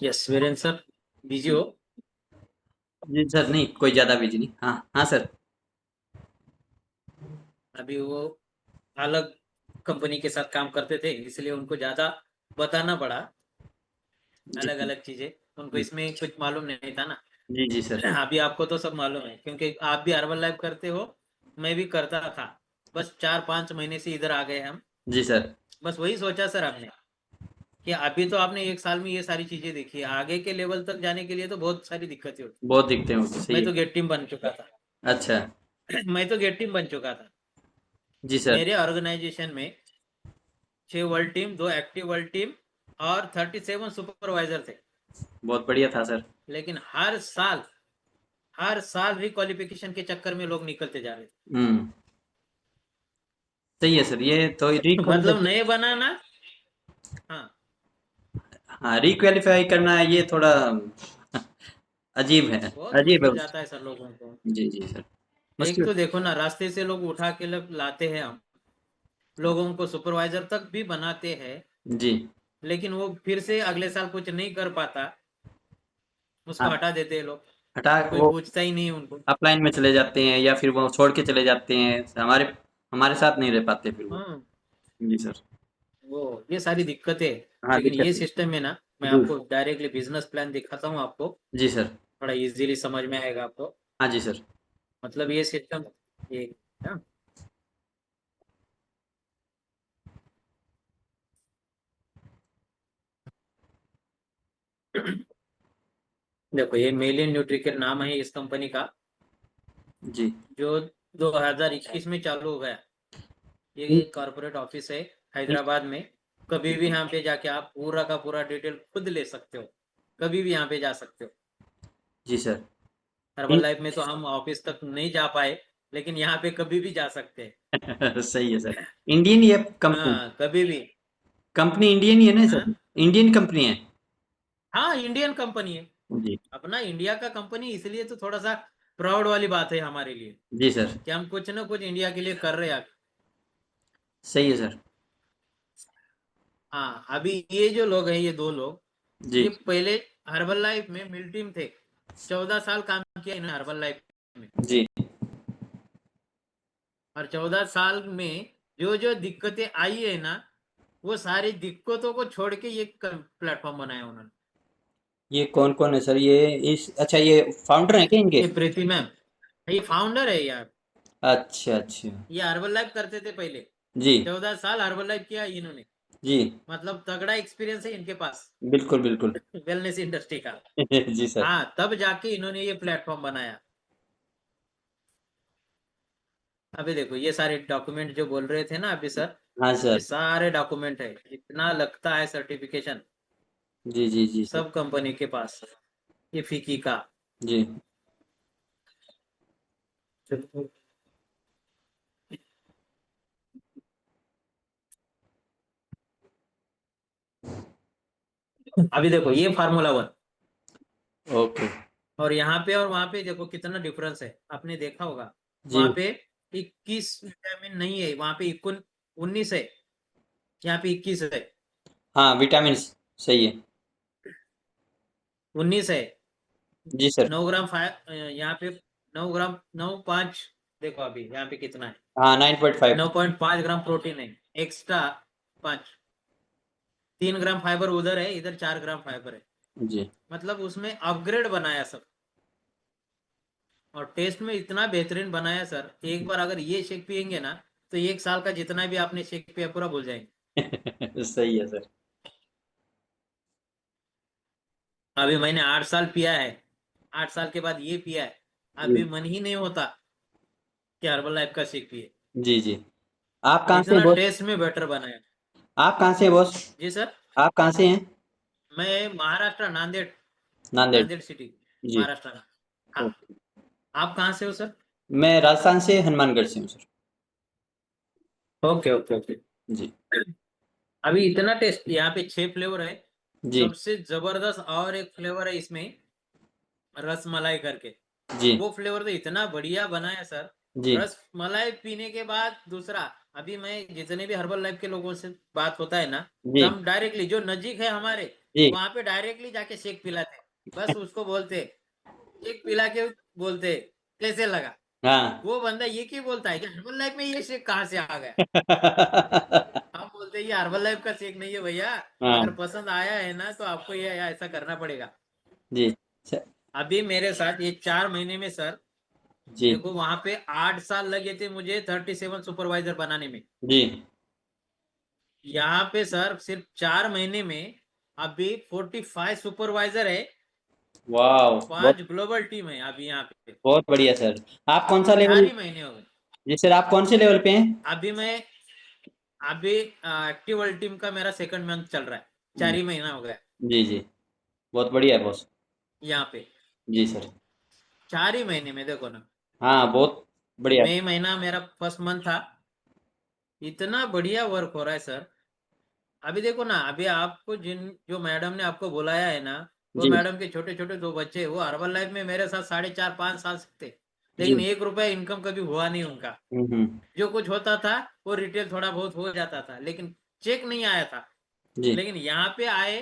यस, वीरेंद्र सर बिजी हो? जी सर, नहीं कोई ज़्यादा बिजी नहीं। हाँ हाँ सर। अभी वो अलग कंपनी के साथ काम करते थे, इसलिए उनको ज्यादा बताना पड़ा, जी अलग अलग चीजें। उनको जी इसमें कुछ मालूम नहीं था ना। जी जी सर। अभी आपको तो सब मालूम है, क्योंकि आप भी अर्बन लाइफ करते हो, मैं भी करता था। बस 4-5 महीने से इधर आ गए हम। जी सर। बस वही सोचा सर हमने कि अभी तो आपने 1 साल में ये सारी चीजें देखी है, आगे के लेवल तक जाने के लिए तो बहुत सारी दिक्कतें होती। बहुत दिखते हैं होते, सही मैं है। तो गेट टीम बन चुका था। अच्छा। मैं तो गेट टीम बन चुका था। जी सर। मेरे ऑर्गेनाइजेशन में 6 world team, 2 active world team और 37 सुपरवाइजर थे। बहुत बढ़िया था सर। लेकिन हर साल रिक्वालिफिकेशन के चक्कर में लोग निकलते जा रहे थे। हम्म। सही है सर, ये तो मतलब नए बनाना। हाँ, हाँ, रिक्वालीफाई करना ये थोड़ा अजीब है। बहुत अजीब है मुश्किल उस। जाता है सर लोगों को। जी जी सर। एक मुश्किल। तो देखो ना, रास्ते से लोग उठा के लाते हैं, हम लोगों को सुपरवाइजर तक भी बनाते हैं, जी। लेकिन वो फिर से अगले साल कुछ नहीं कर पाता, उसको हाँ, हटा देते हैं लोग। हटा कोई वो पूछता ही नहीं उनको। अपलाइन में चले जाते हैं या फिर वो छोड़ के चले जाते हैं, हमारे हमारे साथ नहीं रह पाते फिर वो। हाँ, जी सर। वो ये सारी दिक्कतें हैं। हाँ, लेकिन दिक्कत ये है। सिस्टम में ना, मैं जी। आपको डायरेक्टली बिजनेस प्लान दिखाता हूँ आपको, जी सर। थोड़ा इजीली समझ में आएगा आपको। हाँ जी सर। मतलब ये सिस्टम, ये हाँ, देखो ये मेलियन न्यूट्रीकेयर नाम है इस कंपनी का, जी। जो 2021 में चालू हो गया। ये कॉर्पोरेट ऑफिस है हैदराबाद में। कभी भी यहाँ पे जाके आप पूरा का पूरा डिटेल खुद ले सकते हो, कभी भी यहाँ पे जा सकते हो। जी सर। हर्बल लाइफ में तो हम ऑफिस तक नहीं जा पाए, लेकिन यहाँ पे कभी भी जा सकते हैं। सही है सर। इंडियन ये कंपनी। हाँ, कभी भी। कंपनी इंडियन ही है ना हाँ, सर? इंडियन कंपनी है। हाँ, इंडियन कंपनी है। जी। अपना इंडिया का कंपनी, इसलिए तो थोड़ा सा प्राउड वाली बात है हमारे लिए, जी सर। कि हम कुछ ना कुछ इंडिया के लिए कर रहे हैं। सही है सर। हाँ, अभी ये जो लोग हैं, ये 2 लोग, जी। ये पहले हर्बल लाइफ में मिल टीम थे। 14 साल काम किया इन्होंने हर्बल लाइफ में। जी। और 14 साल में जो जो दिक्कतें आई है ना, वो सारी दिक्कतों को छोड़ के ये प्लेटफॉर्म बनाया उन्होंने। ये कौन कौन है सर? ये इस अच्छा, ये फाउंडर है क्या इनके? ये प्रीति मैम, ये फाउंडर है यार। अच्छा अच्छा। ये हर्बल लाइफ करते थे पहले। जी। 14 साल हर्बल लाइफ किया इन्होंने। जी। मतलब तगड़ा एक्सपीरियंस है इनके पास बिल्कुल बिल्कुल। वेलनेस इंडस्ट्री का। जी सर। हाँ, तब जाके इन्होंने ये प्लेटफॉर्म बनाया। अभी देखो ये सारे डॉक्यूमेंट जो बोल रहे थे ना अभी सर, हाँ ये सर। सारे डॉक्यूमेंट है, इतना लगता है सर्टिफिकेशन, जी जी जी सर। सब कंपनी के पास। ये फीकी का। जी। अभी देखो ये फार्मूला 1, ओके। और यहाँ पे और वहां पे देखो कितना डिफरेंस है, आपने देखा होगा। जी। वहां पे 21 विटामिन नहीं है, वहां पे 19 है, यहाँ पे 21 है। हाँ, विटामिन सही है। 19 है। जी सर। 9 ग्राम यहाँ पे 9 ग्राम, 9.5। देखो अभी यहाँ पे कितना है, हाँ, 9.5। 9.5 ग्राम प्रोटीन है एक्स्ट्रा। 5, 3 ग्राम फाइबर उधर है, इधर 4 ग्राम फाइबर है। जी। मतलब उसमें अपग्रेड बनाया सब, और टेस्ट में इतना बेहतरीन बनाया सर। एक बार अगर ये शेक पियेंगे ना, तो 1 साल का जितना भी आपने शेक पिया पूरा भूल जाएंगे। सही है सर। अभी मैंने 8 साल पिया है, 8 साल के बाद ये पिया है, जी अभी मन ही नहीं होता कि हर्बल लाइफ का शेक पिए। जी जी। आप कहाँ से इतना बॉस? टेस्ट में बेटर बनाया। आप कहाँ से बॉस? जी सर, आप कहाँ से हैं? मैं महाराष्ट्र, नांदेड़। नांदेड़। नांदेड़ सिटी, जी। महाराष्ट्र में। हाँ, ओके। आप कहाँ से हो सर? मैं राजस्थान से हनुमानगढ़ से हूँ सर। Okay okay okay. जी। अभी इतना टेस्ट, यहाँ पे 6 फ्लेवर है। जी। सबसे जबरदस्त और एक फ्लेवर है इसमें, रस मलाई करके। जी। वो फ्लेवर तो इतना बढ़िया बनाया सर। जी। रस मलाई पीने के बाद दूसरा, अभी मैं जितने भी हर्बल लाइफ के लोगों से बात होता है ना, जी। तो हम डायरेक्टली जो नजीक है हमारे, जी। वहां पे डायरेक्टली जाके शेक पिलाते। बस उसको बोलते, शेक पिला के बोलते कैसे लगा। हाँ। वो बंदा ये क्यों बोलता है कि हर्बल लाइफ में ये शेक कहाँ से आ गया। हम बोलते हैं ये हर्बल लाइफ का शेक नहीं है भैया, अगर हाँ। पसंद आया है ना तो आपको ये ऐसा करना पड़ेगा। जी। स- अभी मेरे साथ ये 4 महीने में सर, जी। देखो वहां पे 8 साल लगे थे मुझे 37 सुपरवाइजर बनाने में। जी। यहाँ पे सर सिर्फ 4 महीने में अभी 45 सुपरवाइजर है, वाह, 5 ग्लोबल टीम है अभी यहाँ पे। बहुत बढ़िया सर। आप कौन सा 4 लेवल? ही महीने हो गए। जी सर, आप कौन से लेवल पे हैं? अभी मैं अभी एक्टिव वर्ल्ड टीम का मेरा सेकंड मंथ चल रहा है, 4 ही महीना हो गया जी जी, बहुत बढ़िया है बॉस। यहाँ पे। जी सर। 4 ही महीने में देखो ना, हाँ, बहुत बढ़िया। मई महीना मेरा फर्स्ट मंथ था, इतना बढ़िया वर्क हो रहा है सर। अभी देखो ना, अभी आपको जो मैडम ने आपको बुलाया है ना, वो जी मैडम के छोटे छोटे 2 बच्चे, वो हर्बल लाइफ में मेरे साथ 4.5-5 साल से थे, जी। लेकिन 1 रुपया इनकम कभी हुआ नहीं उनका। हम्म। जो कुछ होता था वो रिटेल थोड़ा बहुत हो जाता था, लेकिन चेक नहीं आया था। जी। लेकिन यहाँ पे आए,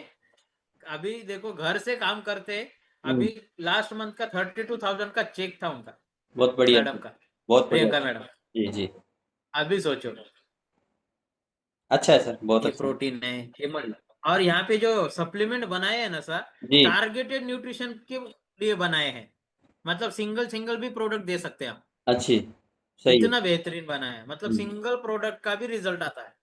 अभी देखो घर से काम करते। हम्म, अभी लास्ट मंथ का 32,000 का चेक था उनका, बहुत बढ़िया मैडम सर, का, बहुत बढ़िया। प्रियंका मैडम। जी जी, अभी सोचो, अच्छा है सर, बहुत ये अच्छा है। प्रोटीन है, ये और यहाँ पे जो सप्लीमेंट बनाए हैं ना सर, जी। टारगेटेड न्यूट्रिशन के लिए बनाए हैं। मतलब सिंगल सिंगल भी प्रोडक्ट दे सकते हैं आप, अच्छी, सही है। इतना बेहतरीन बना है। मतलब हम्म, सिंगल प्रोडक्ट का भी रिजल्ट आता है,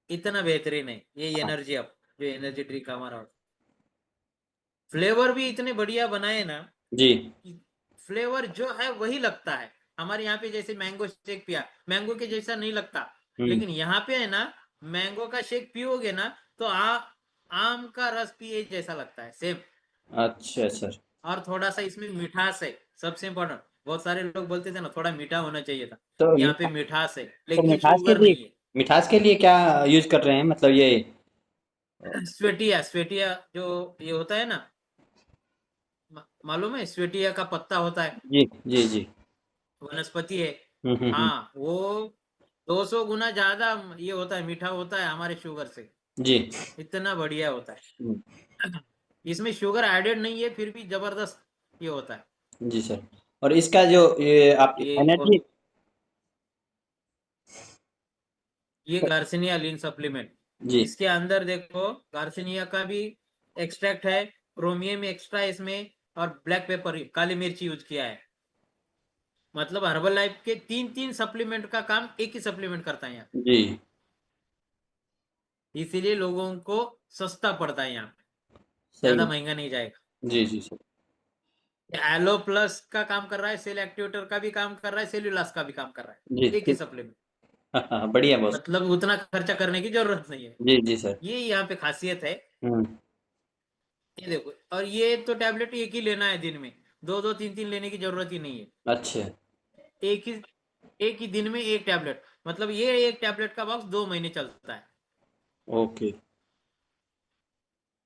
इतना बेहतरीन है ये हाँ, एनर्जी अप, जो एनर्जी ड्रिंक हमारा। फ्लेवर भी इतने बढ़िया बनाए ना, जी। फ्लेवर जो है वही लगता है। हमारे यहाँ पे जैसे मैंगो शेक पिया, मैंगो के जैसा नहीं लगता, हम्म, लेकिन यहाँ पे है ना, मैंगो का शेक पियोगे ना तो आम का रस पिए जैसा लगता है सेम। अच्छा सर। और थोड़ा सा इसमें मिठास है, सबसे इम्पोर्टेंट। बहुत सारे लोग बोलते थे ना थोड़ा मीठा होना चाहिए था, तो यहाँ पे मिठास है, तो लेकिन शुगर नहीं है। मिठास के लिए क्या यूज कर रहे हैं, मतलब ये? स्वेटिया, स्वेटिया जो ये होता है ना, मालूम है स्वेटिया का पत्ता होता है, जी जी जी। वनस्पति है। हम्म। हाँ, वो 200 गुना ज्यादा ये होता है, मीठा होता है हमारे शुगर से, जी। इतना बढ़िया होता हम्म, है। इसमें शुगर एडेड नहीं है, फिर भी जबरदस्त ये होता है। जी सर। और इसका जो ये आप एनर्जी। ये गार्सिनिया लीन सप्लीमेंट, जी। इसके अंदर देखो गार्सिनिया का भी एक्सट्रैक्ट है, क्रोमियम एक्स्ट्रा इसमें, और ब्लैक पेपर काली मिर्च यूज किया है। मतलब हर्बल लाइफ के 3-3 सप्लीमेंट का काम एक ही सप्लीमेंट करता है यहाँ, जी, इसीलिए लोगों को सस्ता पड़ता है यहाँ, सही ज्यादा है। महंगा नहीं जाएगा। जी जी सर। एलो प्लस का काम कर रहा है, सेल एक्टिवेटर का भी काम कर रहा है, सेल्यूलास का भी काम कर रहा है, जी एक ही ठीक। सप्लीमेंट। हाँ हाँ, बढ़िया बॉस। मतलब उतना खर्चा करने की जरूरत नहीं है, जी जी सर। ये यहाँ पे खासियत है। हम्म। ये देखो, और ये तो टैबलेट एक ही लेना है दिन में, 2-2 3-3 लेने की जरूरत ही नहीं है। अच्छा। एक ही एक ही दिन में एक टैबलेट, मतलब ये एक टैबलेट का बॉक्स 2 महीने चलता है। ओके।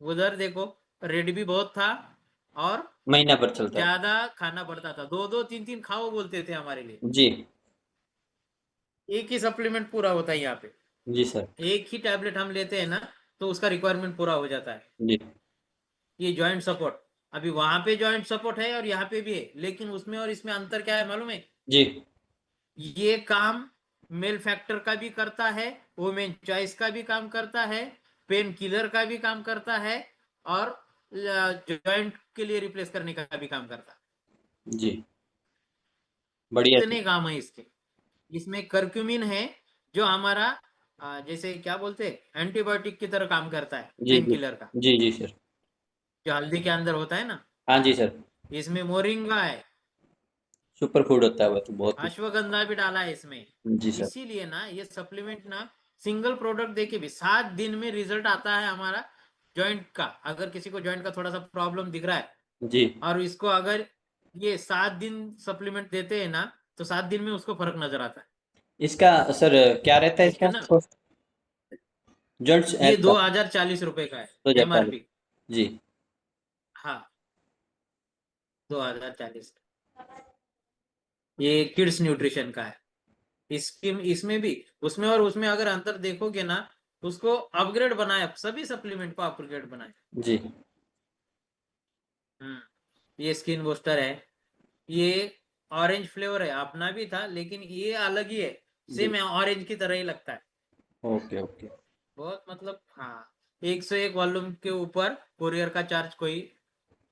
उधर देखो, रेट भी बहुत था, और महीना भर चलता है। ज्यादा खाना पड़ता था, 2-2 3-3 खाओ बोलते थे हमारे लिए। जी एक ही सप्लीमेंट पूरा होता है यहाँ पे, जी सर। एक ही टैबलेट हम लेते हैं ना, तो उसका रिक्वायरमेंट पूरा हो जाता है। जी ये जॉइंट सपोर्ट, अभी वहां पे जॉइंट सपोर्ट है और यहाँ पे भी है, लेकिन उसमें और इसमें अंतर क्या है मालूम है? जी। ये काम मेल फैक्टर का भी करता है, वुमेन चॉइस का भी काम करता है, पेन किलर का भी काम करता है, और जॉइंट के लिए रिप्लेस करने का भी काम करता है। जी, बढ़िया सर। इतने काम है इसके। इसमें कर्क्यूमिन है, जो हमारा जैसे क्या बोलते हैं, एंटीबायोटिक की तरह काम करता है, जी पेन जी। किलर का, जी जी सर। जो हल्दी के अंदर होता है ना। हाँ जी सर। इसमें मोरिंगा है, सुपर फूड होता है वो तो बहुत ही। अश्वगंधा भी डाला है इसमें। जी सर। इसीलिए ना ये सप्लीमेंट ना, सिंगल प्रोडक्ट देके भी 7 दिन में रिजल्ट आता है हमारा जॉइंट का। अगर किसी को जॉइंट का थोड़ा सा प्रॉब्लम दिख रहा है, जी। और इसको अगर ये 7 दिन सप्लीमेंट देते हैं ना, तो 7 दिन में उसको फर्क नजर आता है। इसका सर क्या रहता है, इसका इतना, कॉस्ट? जॉइंट्स ये ऐप का? 2040 रुपए का है, 2040। MRP। जी। हाँ, 2040। ये किड्स न्यूट्रिशन का है। इसकी इसमें भी, उसमें और उसमें अगर अंतर देखोगे ना, उसको अपग्रेड बनाया, सभी सप्लीमेंट को अपग्रेड बनाया। जी ये स्किन बूस्टर है, ये ऑरेंज फ्लेवर है, अपना भी था लेकिन ये अलग ही है, जी। सेम ऑरेंज की तरह ही लगता है। Okay okay. बहुत मतलब, हाँ, 101 वॉल्यूम के ऊपर कुरियर का चार्ज कोई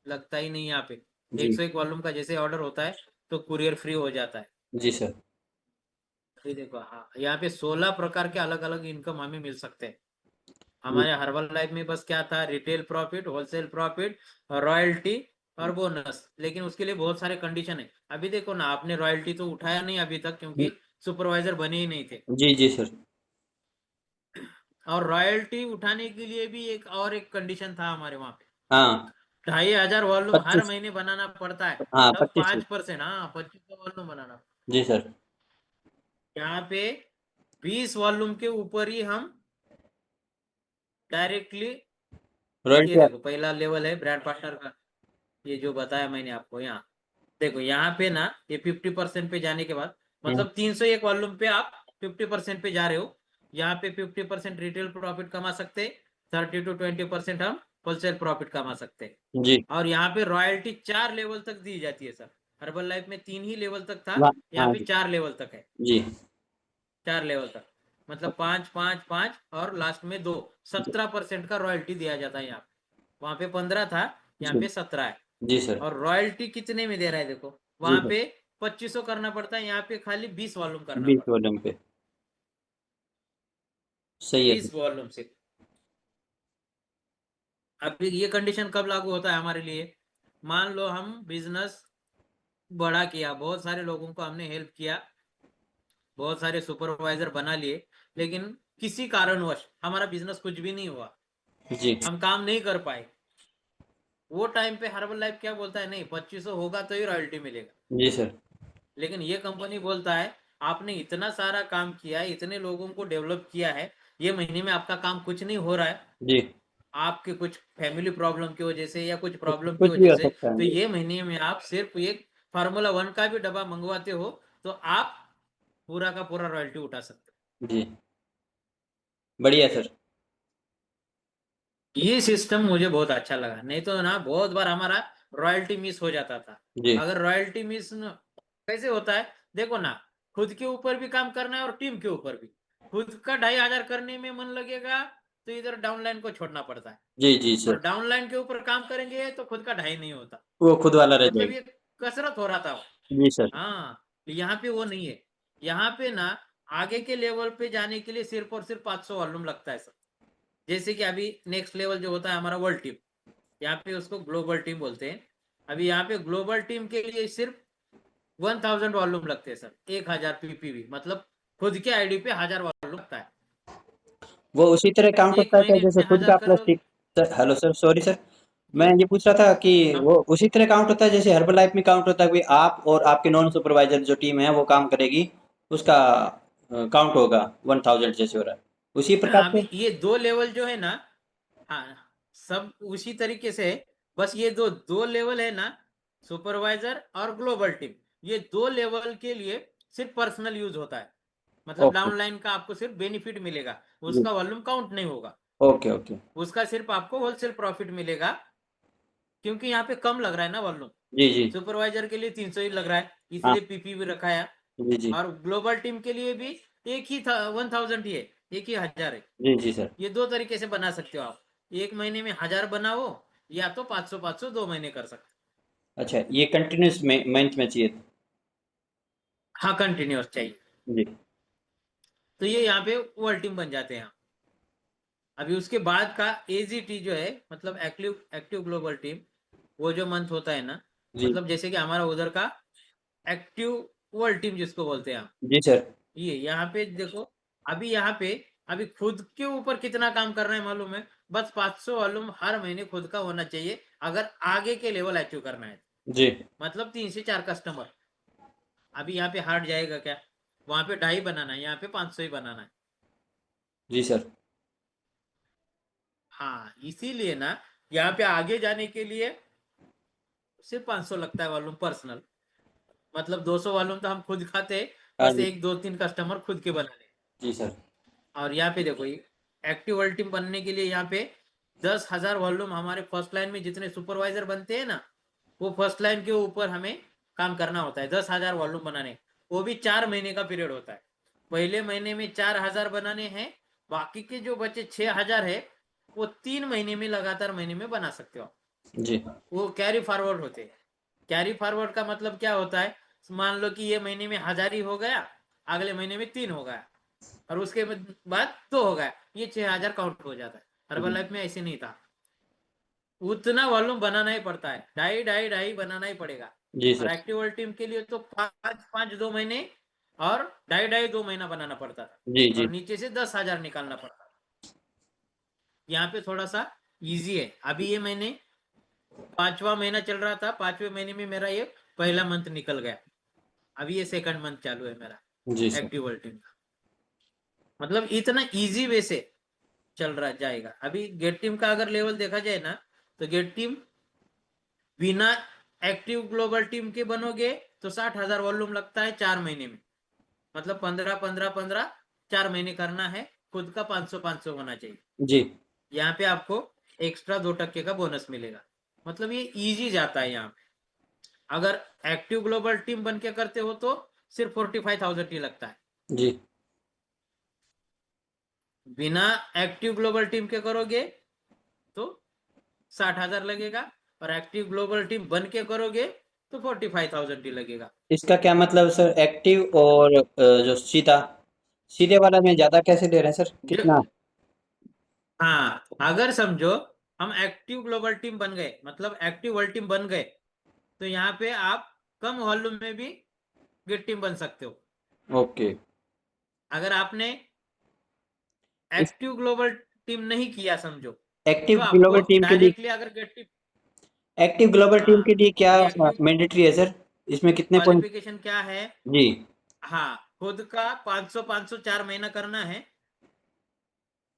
लगता ही नहीं यहाँ पे। जी 101 वॉल्यूम का जैसे ऑर्डर होता है तो कुरियर फ्री हो जाता है। जी सर। ये देखो, हाँ यहाँ पे 16 प्रकार के अलग अलग इनकम हमें मिल सकते हैं। हमारे हर्बल लाइफ में बस क्या था, retail profit, wholesale profit, royalty और बोनस। लेकिन उसके लिए बहुत सारे कंडीशन है। अभी देखो ना, आपने रॉयल्टी तो उठाया नहीं अभी तक, क्योंकि सुपरवाइजर बने ही नहीं थे। जी जी सर। और रॉयल्टी उठाने के लिए भी एक कंडीशन था हमारे वहां पे, हाँ 2,500 वॉल्यूम हर 25। महीने बनाना पड़ता है। हाँ तब 25। 5%, हाँ 25 वॉल्यूम बनाना। जी सर। यहाँ पे 20 वॉल्यूम के ऊपर ही हम डायरेक्टली, ये रॉयल्टी आप। देखो पहला लेवल है ब्रांड पार्टनर का, ये जो बताया मैंने आपको। यहाँ देखो, यहाँ पे ना ये 50% पे जाने के बाद, मतलब 301 वॉल्यूम पे आप 50% पे जा रहे हो। यहाँ पे 50% रिटेल प्रॉफिट कमा सकते हैं, 30 to 20% हम होलसेल प्रॉफिट कमा सकते हैं। जी। और यहाँ पे रॉयल्टी 4 लेवल तक दी जाती है सर। हर्बल लाइफ में 3 ही लेवल तक था, यहाँ हाँ पे जी 4 लेवल तक है। जी 4 लेवल तक, मतलब 5 5 5 और लास्ट में 2, 17% का रॉयल्टी दिया जाता है यहाँ पे। वहां पे 15 था, यहाँ जी पे 17 है। जी सर। और रॉयल्टी कितने में दे रहा है देखो, जी वहां सर। पे 2500 करना पड़ता है, यहाँ पे खाली 20 वॉल्यूम करना 20 पड़ता वॉल्यूम पे। सही है, है 20 सर। वॉल्यूम से। अभी ये कंडीशन कब लागू होता है हमारे लिए, मान लो हम बिजनेस बड़ा किया, बहुत सारे लोगों को हमने हेल्प किया, बहुत सारे सुपरवाइजर बना लिए, लेकिन किसी कारणवश हमारा बिजनेस कुछ भी नहीं हुआ, जी हम काम नहीं कर पाए। वो टाइम पे हर्बल लाइफ क्या बोलता है, नहीं 2500 होगा तो ही रॉयल्टी मिलेगा। जी सर। लेकिन ये कंपनी बोलता है, आपने इतना सारा काम किया है, इतने लोगों को डेवलप किया है, ये महीने में आपका काम कुछ नहीं हो रहा है, जी आपके कुछ फैमिली प्रॉब्लम की वजह से या कुछ कुछ प्रॉब्लम की कुछ भी वजह हो से, सकता है तो जी। ये महीने में आप सिर्फ एक फार्मूला 1 का भी डब्बा मंगवाते हो, तो आप पूरा का पूरा रॉयल्टी उठा सकते जी बढ़िया सर। हो। ये सिस्टम मुझे बहुत अच्छा लगा, नहीं तो ना बहुत बार हमारा रॉयल्टी मिस हो जाता था। जी अगर रॉयल्टी मिस कैसे होता है, देखो ना, खुद के ऊपर भी काम करना है और टीम के ऊपर भी। खुद का 2,500 करने में मन लगेगा, तो इधर डाउनलाइन को छोड़ना पड़ता है। जी जी सर। और डाउनलाइन के ऊपर काम करेंगे तो खुद का 2.5 नहीं होता। वो खुद वाला रह मतलब जाएगा। ये कसरत हो रहा था वो। जी सर। हाँ, यहाँ पे वो नहीं है। यहाँ पे ना आगे के लेवल पे जाने के लिए सिर्फ और सिर्फ 500 वॉल्यूम लगता है सर। जैसे कि अभी नेक्स्ट लेवल जो होता है हमारा वर्ल्ड टीम, यहाँ पे उसको ग्लोबल टीम बोलते हैं। अभी यहाँ पे ग्लोबल टीम के लिए सिर्फ 1000 वॉल्यूम लगते हैं सर, 1000 पीपीवी, मतलब खुद के आईडी पे 1000 वॉल्यूम लगता है। वो उसी तरह काउंट एक होता है क्या महीने जैसे में खुद 1000 का कर लो। Plastic. Sir hello sir, sorry sir. मैं जी ये पूछ रहा था कि हाँ वो उसी तरह काउंट होता है जैसे हर्बल लाइफ में काउंट होता है कि आप और आपके नॉन सुपरवाइजर जो टीम है वो काम करेगी, उसका काउंट होगा 1000 जैसे हो रहा है उसी प्रकार से। अभी ये 2 लेवल जो है ना, हाँ सब उसी तरीके से है। बस ये दो दो लेवल है ना, सुपरवाइजर और ग्लोबल टीम, ये 2 लेवल के लिए सिर्फ पर्सनल यूज होता है। मतलब ओके। डाउनलाइन का आपको सिर्फ बेनिफिट मिलेगा, जी। उसका वॉल्यूम काउंट नहीं होगा। Okay okay. उसका सिर्फ आपको होलसेल प्रॉफिट मिलेगा, क्योंकि यहाँ पे कम लग रहा है ना वॉल्यूम। जी जी। सुपरवाइजर के लिए 300 ही लग रहा है, हाँ। इसलिए पीपी भी रखा है। जी जी। और ग्लोबल टीम के लिए भी एक ही था, 1000 ही है, एक ही 1000 है। जी जी सर। ये 2 तरीके से बना सकते हो आप, एक महीने में 1000 बनाओ, या तो 500 500 2 महीने कर सकते अच्छा ये कंटिन्यूस में मंथ में चाहिए। हो। हाँ कंटिन्यूअस चाहिए, जी तो ये यहाँ पे वर्ल्ड टीम बन जाते हैं। अभी उसके बाद का एजीटी जो है, मतलब एक्टिव एक्टिव ग्लोबल टीम, वो जो मंथ होता है ना, जी। मतलब जैसे कि हमारा उधर का एक्टिव वर्ल्ड टीम जिसको बोलते हैं हम, जी सर। ये यहाँ पे देखो, अभी यहाँ पे अभी खुद के ऊपर कितना काम कर रहे हैं मालूम है, बस 500 वॉल्यूम हर महीने खुद का होना चाहिए, अगर आगे के लेवल अचीव करना है। जी मतलब 3 से 4 कस्टमर। अभी यहाँ पे हार्ड जाएगा क्या, वहां पे 2.5 बनाना है, यहाँ पे 500 ही बनाना है। जी सर। हाँ इसीलिए ना, यहाँ पे आगे जाने के लिए सिर्फ 500 लगता है वॉल्यूम पर्सनल। मतलब 200 वॉल्यूम तो हम खुद खाते हैं, हाँ बस जी। 1 2 3 कस्टमर खुद के बनाने। जी सर। और यहाँ पे देखो, एक्टिव वर्ल्ड टीम बनने के लिए यहाँ पे 10,000 वॉल्यूम हमारे फर्स्ट लाइन में जितने सुपरवाइजर बनते हैं ना, वो फर्स्ट लाइन के ऊपर हमें काम करना होता है 10,000 वॉल्यूम बनाने। वो भी 4 महीने का पीरियड होता है। पहले महीने में 4,000 बनाने हैं, बाकी के जो बचे 6,000 है, वो 3 महीने में लगातार महीने में बना सकते हो आप। जी वो कैरी फॉरवर्ड होते हैं। कैरी फॉरवर्ड का मतलब क्या होता है, मान लो कि ये महीने में 1000 ही हो गया, अगले महीने में 3 हो गया और उसके बाद 2 हो गया, ये 6000 काउंट हो जाता है। हर्बल लाइफ में ऐसे नहीं था, उतना वॉल्यूम बनाना ही पड़ता है, ढाई ढाई ढाई बनाना ही पड़ेगा। जी और सर। एक्टिव वर्ल्ड टीम के लिए तो 5 2 महीने और ढाई ढाई 2 महीना बनाना पड़ता था, जी जी। और नीचे से 10,000 निकालना पड़ता था। यहाँ पे थोड़ा सा इजी है। अभी ये मैंने 5वां महीना चल रहा था, 5वें महीने में मेरा ये पहला मंथ निकल गया, अभी ये सेकंड मंथ चालू है मेरा जी सर। एक्टिव वर्ल्ड टीम का। मतलब इतना इजी वे से चल रहा जाएगा। अभी गेट टीम का अगर लेवल देखा जाए ना, तो गेट टीम बिना एक्टिव ग्लोबल टीम के बनोगे तो 60,000 वॉल्यूम लगता है 4 महीने में। मतलब 15 4 महीने करना है, खुद का 500 होना चाहिए। जी यहाँ पे आपको एक्स्ट्रा 2% का बोनस मिलेगा। मतलब ये इजी जाता है यहाँ पे। अगर एक्टिव ग्लोबल टीम बन के करते हो तो सिर्फ 45,000 ही लगता है। जी। बिना एक्टिव ग्लोबल टीम के करोगे तो 60,000 लगेगा, और एक्टिव ग्लोबल टीम बन के करोगे तो 45,000 ही लगेगा। इसका क्या मतलब सर, एक्टिव और जो सीधा सीधे वाला में ज्यादा कैसे दे रहे हैं सर, जो कितना? हाँ, अगर समझो हम एक्टिव ग्लोबल टीम बन गए, मतलब एक्टिव वर्ल्ड टीम बन गए, तो यहाँ पे आप कम वॉल्यूम में भी गेट टीम बन सकते हो। ओके। अगर आपने इस एक्टिव ग्लोबल टीम नहीं किया समझो, तो एक्टिव आपको ग्लोबल टीम के लिए, डायरेक्टली अगर get team, active global team हाँ, के लिए क्या एक्टिव मैंडेटरी है सर? इसमें कितने पॉइंट? क्वालिफिकेशन क्या है? जी हाँ, खुद का 500 4 महीना करना है,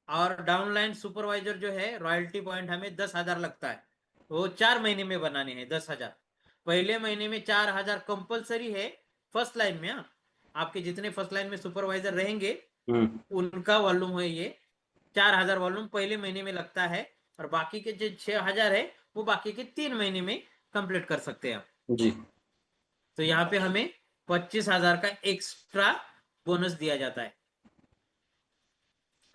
और डाउनलाइन सुपरवाइजर जो है रॉयल्टी पॉइंट हमें 10,000 लगता है, वो 4 महीने में बनाने हैं 10,000। पहले महीने में 4,000 कंपलसरी है फर्स्ट लाइन में। हाँ, आपके जितने फर्स्ट लाइन में सुपरवाइजर रहेंगे हम्म। उनका वॉल्यूम है ये 4,000 वॉल्यूम पहले महीने में लगता है, और बाकी के जो 6,000 है वो बाकी के 3 महीने में कंप्लीट कर सकते हैं आप। जी तो यहाँ पे हमें 25,000 का एक्स्ट्रा बोनस दिया जाता है,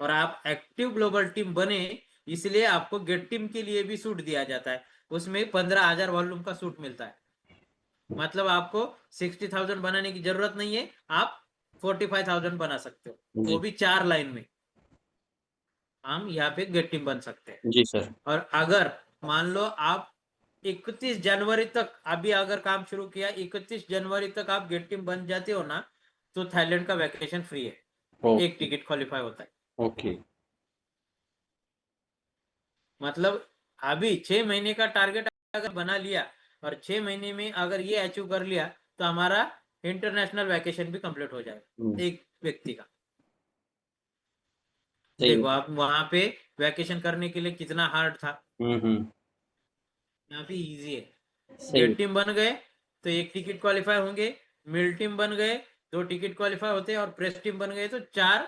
और आप एक्टिव ग्लोबल टीम बने इसलिए आपको गेट टीम के लिए भी सूट दिया जाता है, उसमें 15,000 वॉल्यूम का सूट मिलता है। मतलब आपको 60,000 बनाने की जरूरत नहीं है, आप 45,000 बना सकते हो, वो जी भी 4 लाइन में हम यहाँ पे गेट टीम बन सकते हैं। जी सर। और अगर मान लो आप 31 जनवरी तक अभी अगर काम शुरू किया, 31 जनवरी तक आप गेट टीम बन जाते हो ना, तो थाईलैंड का वैकेशन फ्री है, एक ओके टिकट क्वालिफाई होता है। ओके। मतलब अभी 6 महीने का टारगेट अगर बना लिया और 6 महीने में अगर ये अचीव कर लिया, तो हमारा इंटरनेशनल वैकेशन भी कंप्लीट हो जाएगा एक व्यक्ति का। सही देखो है। आप वहां पे वैकेशन करने के लिए कितना हार्ड था, हम्म। यहाँ पे इजी है। सही है। गेट टीम बन गए तो एक टिकट क्वालिफाई होंगे, मिल टीम बन गए 2 टिकट क्वालिफाई होते हैं, और प्रेस टीम बन गए तो 4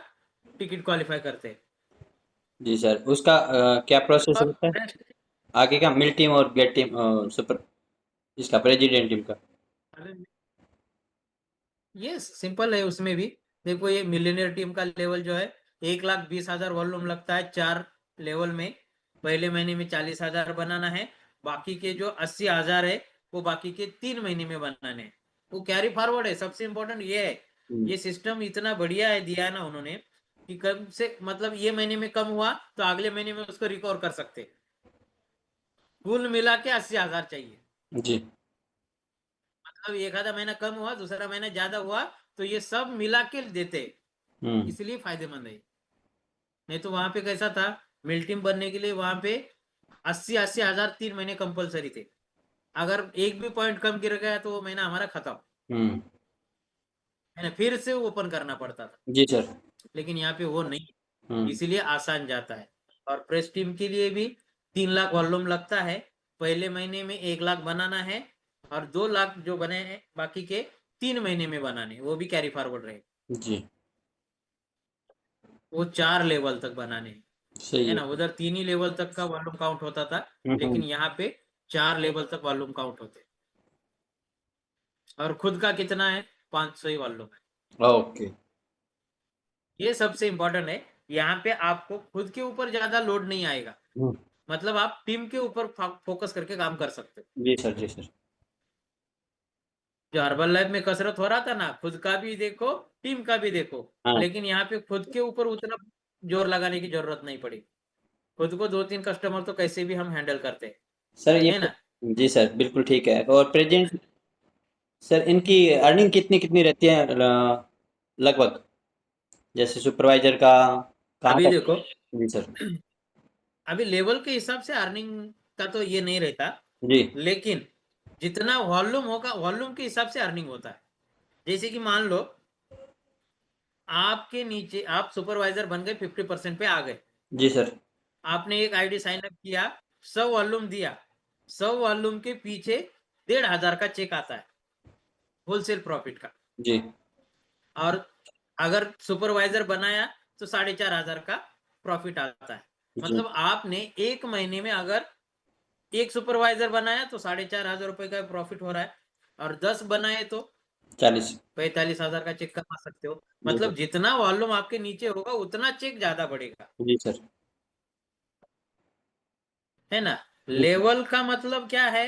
टिकट क्वालिफाई करते हैं। जी सर, उसका क्या प्रोसेस और रहता है प्रेस आगे का, मिल टीम और गेट टीम, सुपर, इसका प्रेसिडेंट टीम का? ये सिंपल है उसमें भी। देखो ये मिलियनियर टीम का लेवल जो है 1,20,000 वॉल्यूम लगता है 4 लेवल में। पहले महीने में 40,000 बनाना है, बाकी के जो 80,000 है वो बाकी के 3 महीने में बनाने हैं। वो कैरी फॉरवर्ड है, सबसे इंपॉर्टेंट ये है। हम्म। ये सिस्टम इतना बढ़िया है दिया है ना उन्होंने, कि कम से मतलब ये महीने में कम हुआ तो अगले महीने में उसको रिकवर कर सकते। कुल मिला के 80,000 चाहिए। जी। मतलब एक आधा महीना कम हुआ, दूसरा महीना ज्यादा हुआ, तो ये सब मिला के देते, हम्म। इसलिए फायदेमंद है। नहीं तो वहां पे कैसा था, मिल टीम बनने के लिए वहां पे 80,000 3 महीने कंपलसरी थे। अगर एक भी पॉइंट कम गिर गया तो वो महीना हमारा खत्म हम्म। है ना, फिर से ओपन करना पड़ता था। जी सर। लेकिन यहाँ पे वो नहीं, हम्म। इसीलिए आसान जाता है। और प्रेस टीम के लिए भी 3 लाख वॉल्यूम लगता है, पहले महीने में 1 लाख बनाना है, और 2 लाख जो बने हैं बाकी के 3 महीने में बनाने, वो भी कैरी फॉरवर्ड रहे। जी वो 4 लेवल तक बनाने हैं, सही है है। ना। उधर 3 ही लेवल तक का वॉल्यूम काउंट होता था, लेकिन हम्म। यहाँ पे 4 लेवल तक वॉल्यूम काउंट होते। और खुद का कितना है, 500 ही वॉल्यूम है। ओके। ये सबसे इंपॉर्टेंट है। यहाँ पे आपको खुद के ऊपर ज्यादा लोड नहीं आएगा, हम्म। मतलब आप टीम के ऊपर फोकस करके काम कर सकते हो। जी सर जी सर। जो हर्बल लाइफ में कसरत हो रहा था ना, खुद का भी देखो टीम का भी देखो, हाँ लेकिन यहाँ पे खुद के ऊपर उतना जोर लगाने की जरूरत नहीं पड़ी। खुद को 2-3 कस्टमर तो कैसे भी हम हैंडल करते हैं, सर ये है ना? जी सर बिल्कुल ठीक है। और प्रेजेंट सर इनकी अर्निंग कितनी कितनी रहती है लगभग, जैसे सुपरवाइजर का कहाँ अभी तक? देखो, जी सर। अभी लेवल के हिसाब से अर्निंग का तो ये नहीं रहता, जी लेकिन जितना वॉल्यूम होगा, वॉल्यूम के हिसाब से अर्निंग होता है। जैसे कि मान लो आपके नीचे आप सुपरवाइजर बन गए, 50% पे आ गए, जी सर। आपने एक आईडी साइन अप किया, 100 वॉल्यूम दिया, 100 वॉल्यूम के पीछे 1,500 का चेक आता है होलसेल प्रॉफिट का। जी और अगर सुपरवाइजर बनाया तो 4,500 का प्रॉफिट आता है। जी मतलब आपने एक महीने में अगर एक सुपरवाइजर बनाया तो 4,500 रुपए का प्रॉफिट हो रहा है, और 10 बनाए तो 40। 45,000 का चेक कमा सकते हो। जी सर। मतलब जितना वॉल्यूम आपके नीचे होगा उतना चेक ज्यादा बढ़ेगा, जी सर। है ना? जी सर। लेवल का मतलब क्या है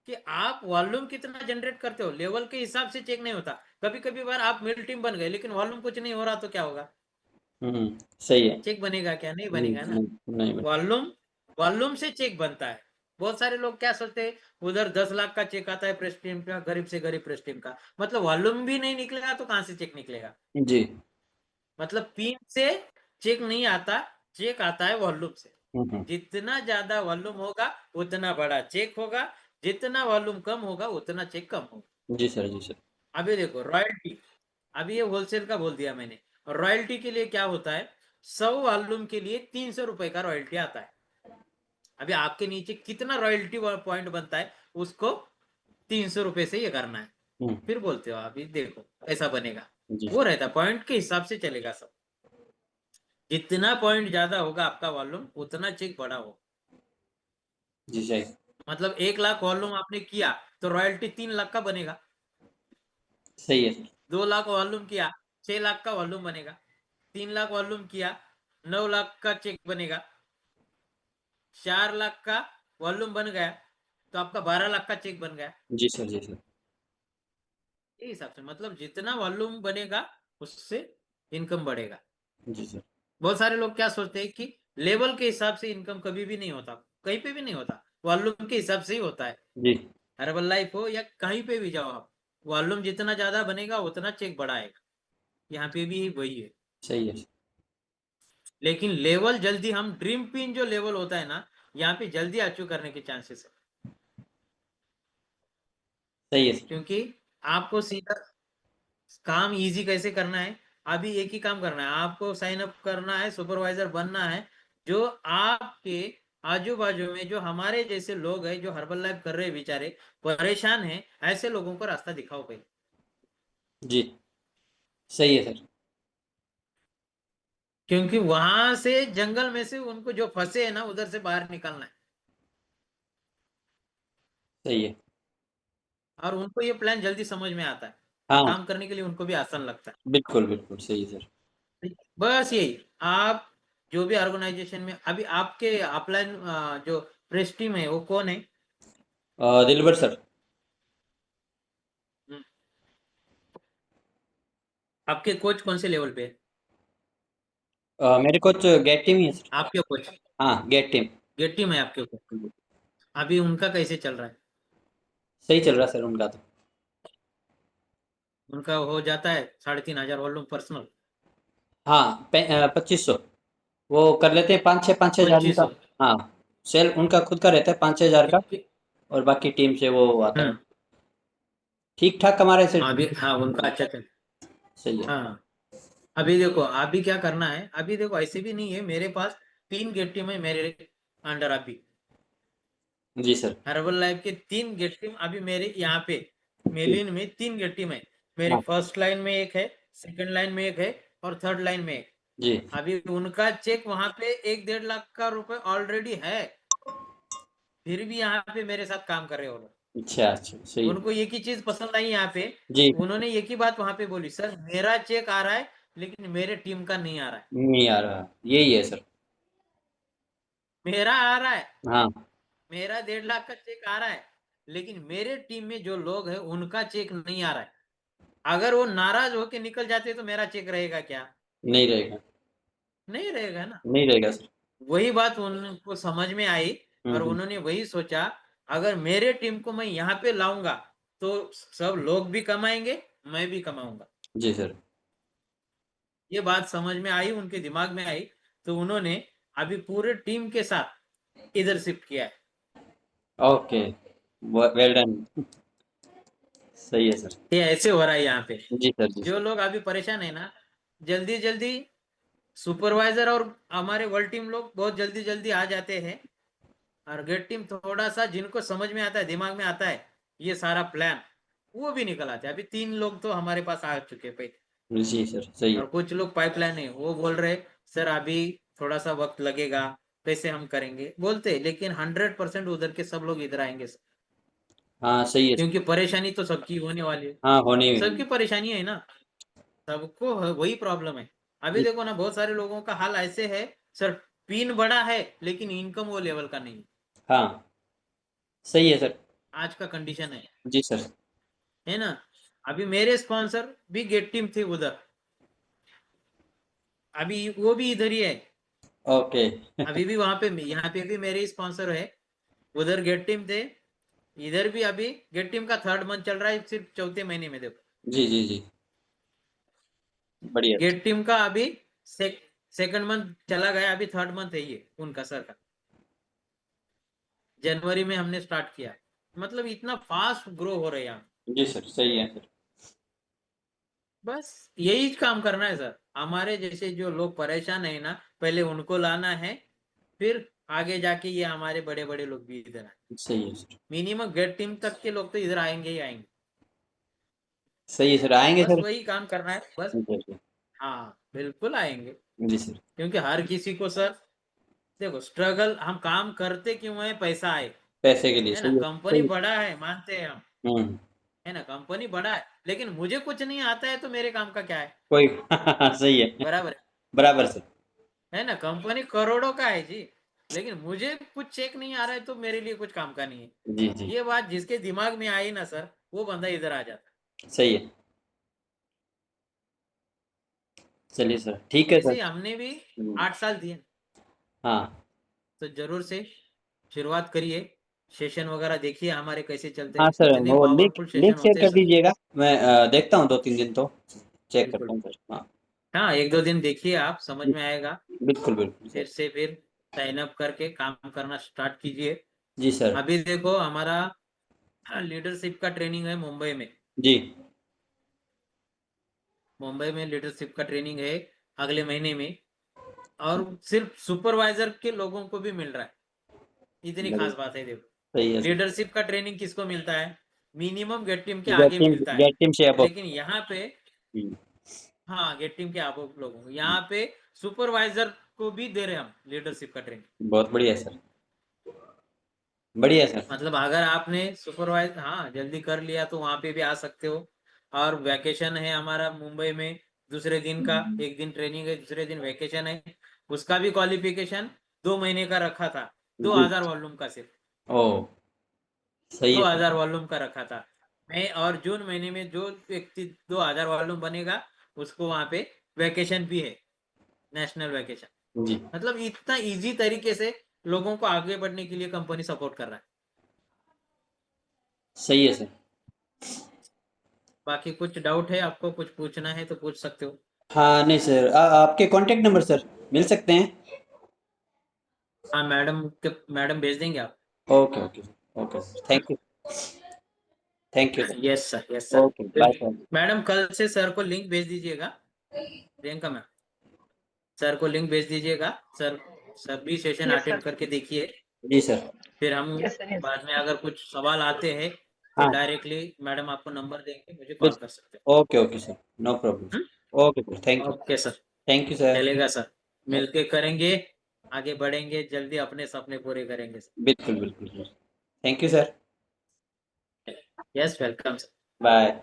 कि आप वॉल्यूम कितना जनरेट करते हो, लेवल के हिसाब से चेक नहीं होता। कभी कभी बार आप मिडिल टीम बन गए लेकिन वॉल्यूम कुछ नहीं हो रहा तो क्या होगा? सही है। चेक बनेगा क्या? नहीं नहीं बनेगा ना। नहीं नहीं बन- वॉल्यूम वॉल्यूम से चेक बनता है। बहुत सारे लोग क्या सोचते हैं, उधर 10 लाख का चेक आता है प्रेस टीम का, गरीब से गरीब प्रेस टीम का, मतलब वॉल्यूम भी नहीं निकलेगा तो कहां से चेक निकलेगा? जी। मतलब पिन से चेक नहीं आता, चेक आता है वॉल्यूम से। हम्म। जितना ज्यादा वॉल्यूम होगा उतना बड़ा चेक होगा, जितना वॉल्यूम कम होगा उतना चेक कम होगा। जी सर। जी सर। अभी देखो रॉयल्टी, अभी ये होलसेल का बोल दिया मैंने। रॉयल्टी के लिए क्या होता है, 100 वॉल्यूम के लिए 300 रुपए का रॉयल्टी आता है। अभी आपके नीचे कितना रॉयल्टी पॉइंट बनता है, उसको 300 रुपए से ये करना है। हम्म। फिर बोलते हो अभी देखो ऐसा बनेगा, जी वो सर। रहता है पॉइंट के हिसाब से चलेगा सब। जितना पॉइंट ज्यादा होगा आपका वॉल्यूम उतना चेक बड़ा होगा। जी सही। मतलब 1 लाख वॉल्यूम आपने किया तो रॉयल्टी 3 लाख का बनेगा। सही है सर। 2 लाख वॉल्यूम किया, 6 लाख का वॉल्यूम बनेगा। 3 लाख वॉल्यूम किया, 9 लाख का चेक बनेगा। 4 लाख का वॉल्यूम बन गया तो आपका 12 लाख का चेक बन गया। जी सर। जी सर। ये हिसाब से, मतलब जितना वॉल्यूम बनेगा उससे इनकम बढ़ेगा। जी सर। बहुत सारे लोग क्या सोचते हैं कि लेवल के हिसाब से इनकम कभी भी नहीं होता, कहीं पे भी नहीं होता, वॉल्यूम के हिसाब से ही होता है। जी हर्बल लाइफ हो या कहीं पे भी जाओ आप, वॉल्यूम जितना ज्यादा बनेगा उतना चेक बढ़ाएगा। यहाँ पे भी वही है। सही है। लेकिन लेवल जल्दी, हम ड्रीम पिन जो लेवल होता है ना, यहाँ पे जल्दी अचीव करने के चांसेस है। सही है सर। क्योंकि आपको सीधा काम इजी कैसे करना है, अभी एक ही काम करना है, आपको साइन अप करना है, सुपरवाइजर बनना है। जो आपके आजू बाजू में जो हमारे जैसे लोग हैं जो हर्बल लाइफ कर रहे हैं, बेचारे परेशान हैं, ऐसे लोगों को रास्ता दिखाओ भाई। जी सही है सर। क्योंकि वहां से जंगल में से उनको जो फंसे है ना उधर से बाहर निकालना है, सही है। और उनको ये प्लान जल्दी समझ में आता है, हाँ काम करने के लिए उनको भी आसान लगता बिल्कुल बिल्कुल सही है सर। है। बस यही, आप जो भी ऑर्गेनाइजेशन में अभी आपके अपलाइन जो प्रेस टीम है वो कौन है? दिलबर सर। हम्म, आपके कोच कौन से लेवल पे है? मेरे कोच गेट टीम ही है सर। आपके कोच हाँ गेट टीम। गेट टीम है आपके कोच? अभी उनका कैसे चल रहा है? सही चल रहा है सर उनका तो। उनका हो जाता है 3,500 वॉल्यूम पर्सनल? हाँ 2500 वो कर लेते हैं, 5-6 उनका। 2500? हाँ सेल उनका खुद का रहता है 5-6 हज़ार का। और बाकी टीम से वो आता है। हम्म। ठीक ठाक हमारे से। अभी हाँ उनका अच्छा चल। सही है। हाँ, अभी देखो अभी क्या करना है, अभी देखो ऐसे भी नहीं है, मेरे पास 3 गेट टीम है मेरे अंडर अभी। जी सर। हर्बल लाइफ के 3 गेट टीम अभी मेरे यहाँ पे जी मेलिन में 3 गेट टीम है। मेरी हाँ फर्स्ट लाइन में एक है, सेकंड लाइन में एक है, और थर्ड लाइन में एक। जी। अभी उनका चेक वहां पे 1-1.5 लाख का रुपए ऑलरेडी है, फिर भी यहाँ पे मेरे साथ काम कर रहे हो लोग। अच्छा अच्छा सही है। उनको एक ही चीज पसंद आई यहाँ पे, जी उन्होंने एक ही बात वहां पे बोली, सर मेरा चेक आ रहा है लेकिन मेरे टीम का नहीं आ रहा है। नहीं आ रहा, यही है सर। मेरा आ रहा है, हाँ मेरा 1.5 लाख का चेक आ रहा है, लेकिन मेरे टीम में जो लोग हैं उनका चेक नहीं आ रहा है। अगर वो नाराज होके निकल जाते तो मेरा चेक रहेगा क्या? नहीं रहेगा, नहीं रहेगा ना। नहीं रहेगा सर। वही बात उनको समझ में आई और हम्म। उन्होंने वही सोचा, अगर मेरे टीम को मैं यहाँ पे लाऊंगा तो सब लोग भी कमाएंगे, मैं भी कमाऊंगा। जी सर। ये बात समझ में आई, उनके दिमाग में आई, तो उन्होंने अभी पूरे टीम के साथ इधर शिफ्ट किया है। Okay, well done. सही है सर। ये ऐसे हो रहा है यहाँ पे। जी सर, जी जो सर। लोग अभी परेशान है ना, जल्दी जल्दी सुपरवाइजर और हमारे वर्ल्ड टीम लोग बहुत जल्दी जल्दी आ जाते हैं, और गेट टीम थोड़ा सा जिनको समझ में आता है, दिमाग में आता है ये सारा प्लान, वो भी निकल आते हैं। अभी 3 लोग तो हमारे पास आ चुके हैं पहले, जी सर, सही है। और कुछ लोग पाइपलाइन है, वो बोल रहे सर अभी थोड़ा सा वक्त लगेगा, कैसे हम करेंगे बोलते, लेकिन 100% उधर के सब लोग इधर आएंगे सर। हाँ, सही है सर। क्योंकि परेशानी तो सबकी होने वाली है, हाँ, होनी सबकी है। परेशानी है ना, सबको वही प्रॉब्लम है। अभी जी। देखो ना, बहुत सारे लोगों का हाल ऐसे है सर, पिन बड़ा है लेकिन इनकम वो लेवल का नहीं। हाँ, सही है सर। आज का कंडीशन जी सर। है ना। अभी मेरे स्पॉन्सर भी गेट टीम थे उधर, अभी वो भी इधर ही है। ओके। अभी भी वहां पे, यहाँ पे भी मेरे स्पॉन्सर है, उधर गेट टीम थे, इधर भी अभी गेट टीम का 3rd मंथ चल रहा है, सिर्फ 4थे महीने में देखो। जी, जी, जी। बढ़िया। गेट टीम का अभी सेकंड मंथ चला गया, अभी 3rd मंथ है ये उनका सर का। जनवरी में हमने स्टार्ट किया, मतलब इतना फास्ट ग्रो हो रहे हैं यहाँ। जी सर, सही है सर। बस यही काम करना है सर, हमारे जैसे जो लोग परेशान है ना, पहले उनको लाना है, फिर आगे जाके ये हमारे बड़े बड़े लोग भी इधर आए। सही है सर। मिनिमम गेट टीम तक के लोग तो इधर आएंगे ही आएंगे। सही है सर, आएँगे बस सर। वही काम करना है बस। जी सर। हाँ बिल्कुल आएंगे, जी सर। क्योंकि हर किसी को सर, देखो स्ट्रगल, हम काम करते क्यों है, पैसा आए, पैसे के लिए है ना। सही है, कंपनी सही है। बड़ा है मानते हैं हम, हुँ। है ना, कंपनी बड़ा है, लेकिन मुझे कुछ नहीं आता है तो मेरे काम का क्या है? कोई सही है। बराबर बराबर सर। है ना। कंपनी करोड़ों का है जी, लेकिन मुझे कुछ चेक नहीं आ रहा है तो मेरे लिए कुछ काम का नहीं है। जी, जी। ये बात जिसके दिमाग में आई ना सर, वो बंदा इधर आ जाता सही है। चलिए सर, ठीक है। है ऐसे सर। ही हमने भी हुँ। 8 साल दिए, हाँ। तो जरूर से शुरुआत करिए, सेशन वगैरह देखिए हमारे कैसे चलते हाँ हैं, सर, इतने वो link powerful link session share होते हैं कर सर। दीजिएगा। मैं देखता हूँ 2-3 दिन तो चेक बिल्कुल, करता हूँ सर। हाँ। हाँ 1-2 दिन देखिए, आप समझ जी, में आएगा, बिल्कुल, बिल्कुल फिर सर। से फिर साइन अप करके काम करना स्टार्ट कीजिए। जी सर। अभी देखो हमारा लीडरशिप का ट्रेनिंग है मुंबई में, जी। मुंबई में लीडरशिप का ट्रेनिंग है अगले महीने में, और सिर्फ सुपरवाइजर के लोगों को भी मिल रहा है। इतनी बढ़िया। खास बात है देखो, सही है सर। लीडरशिप का ट्रेनिंग किसको मिलता है? मिनिमम गेट टीम के गेट आगे टीम मिलता है, गेट टीम से अबव। लेकिन यहाँ पे, हुँ। हाँ गेट टीम के आगे लोगों को, यहाँ पे सुपरवाइजर को भी दे रहे हैं हम लीडरशिप का ट्रेनिंग। बहुत बढ़िया सर। बढ़िया सर। मतलब अगर आपने सुपरवाइज, हाँ जल्दी कर लिया तो वहां पे भी आ सकते हो। और वैकेशन है हमारा मुंबई में, दूसरे दिन का, एक दिन ट्रेनिंग है, दूसरे दिन वैकेशन है। उसका भी क्वालिफिकेशन 2 महीने का रखा था, दो जी। हजार वॉल्यूम का सिर्फ, ओह! सही दो है हजार सर। वॉल्यूम का रखा था। मई और जून महीने में जो व्यक्ति 2,000 वॉल्यूम बनेगा, उसको वहां पे वैकेशन भी है, नेशनल वैकेशन। जी। मतलब इतना इजी तरीके से लोगों को आगे बढ़ने के लिए कंपनी सपोर्ट कर रहा है। सही है सर। बाकी कुछ डाउट है आपको, कुछ पूछना है तो पूछ सकते हो। हाँ, नहीं सर, आपके कॉन्टैक्ट नंबर सर मिल सकते हैं? हाँ मैडम भेज देंगे आप। Okay, okay sir. Okay sir. Thank you sir. Yes sir, yes sir. Okay, bye sir. Madam कल से सर को लिंक भेज दीजिएगा, प्रियंका मैम, सर को लिंक भेज दीजिएगा। सर सभी सेशन यस अटेंड सर। करके देखिए, जी सर। फिर हम यस सर। यस बाद में अगर कुछ सवाल आते हैं तो हाँ, डायरेक्टली मैडम आपको नंबर देंगे, मुझे बिल कॉल कर सकते okay, okay sir. No problem हो। Sir. Okay sir, okay sir, thank you sir. चलेगा सर, ओ मिलके करेंगे, आगे बढ़ेंगे, जल्दी अपने सपने पूरे करेंगे बिल्कुल, बिल्कुल sir. Thank you sir. Sir. Yes welcome sir. Bye.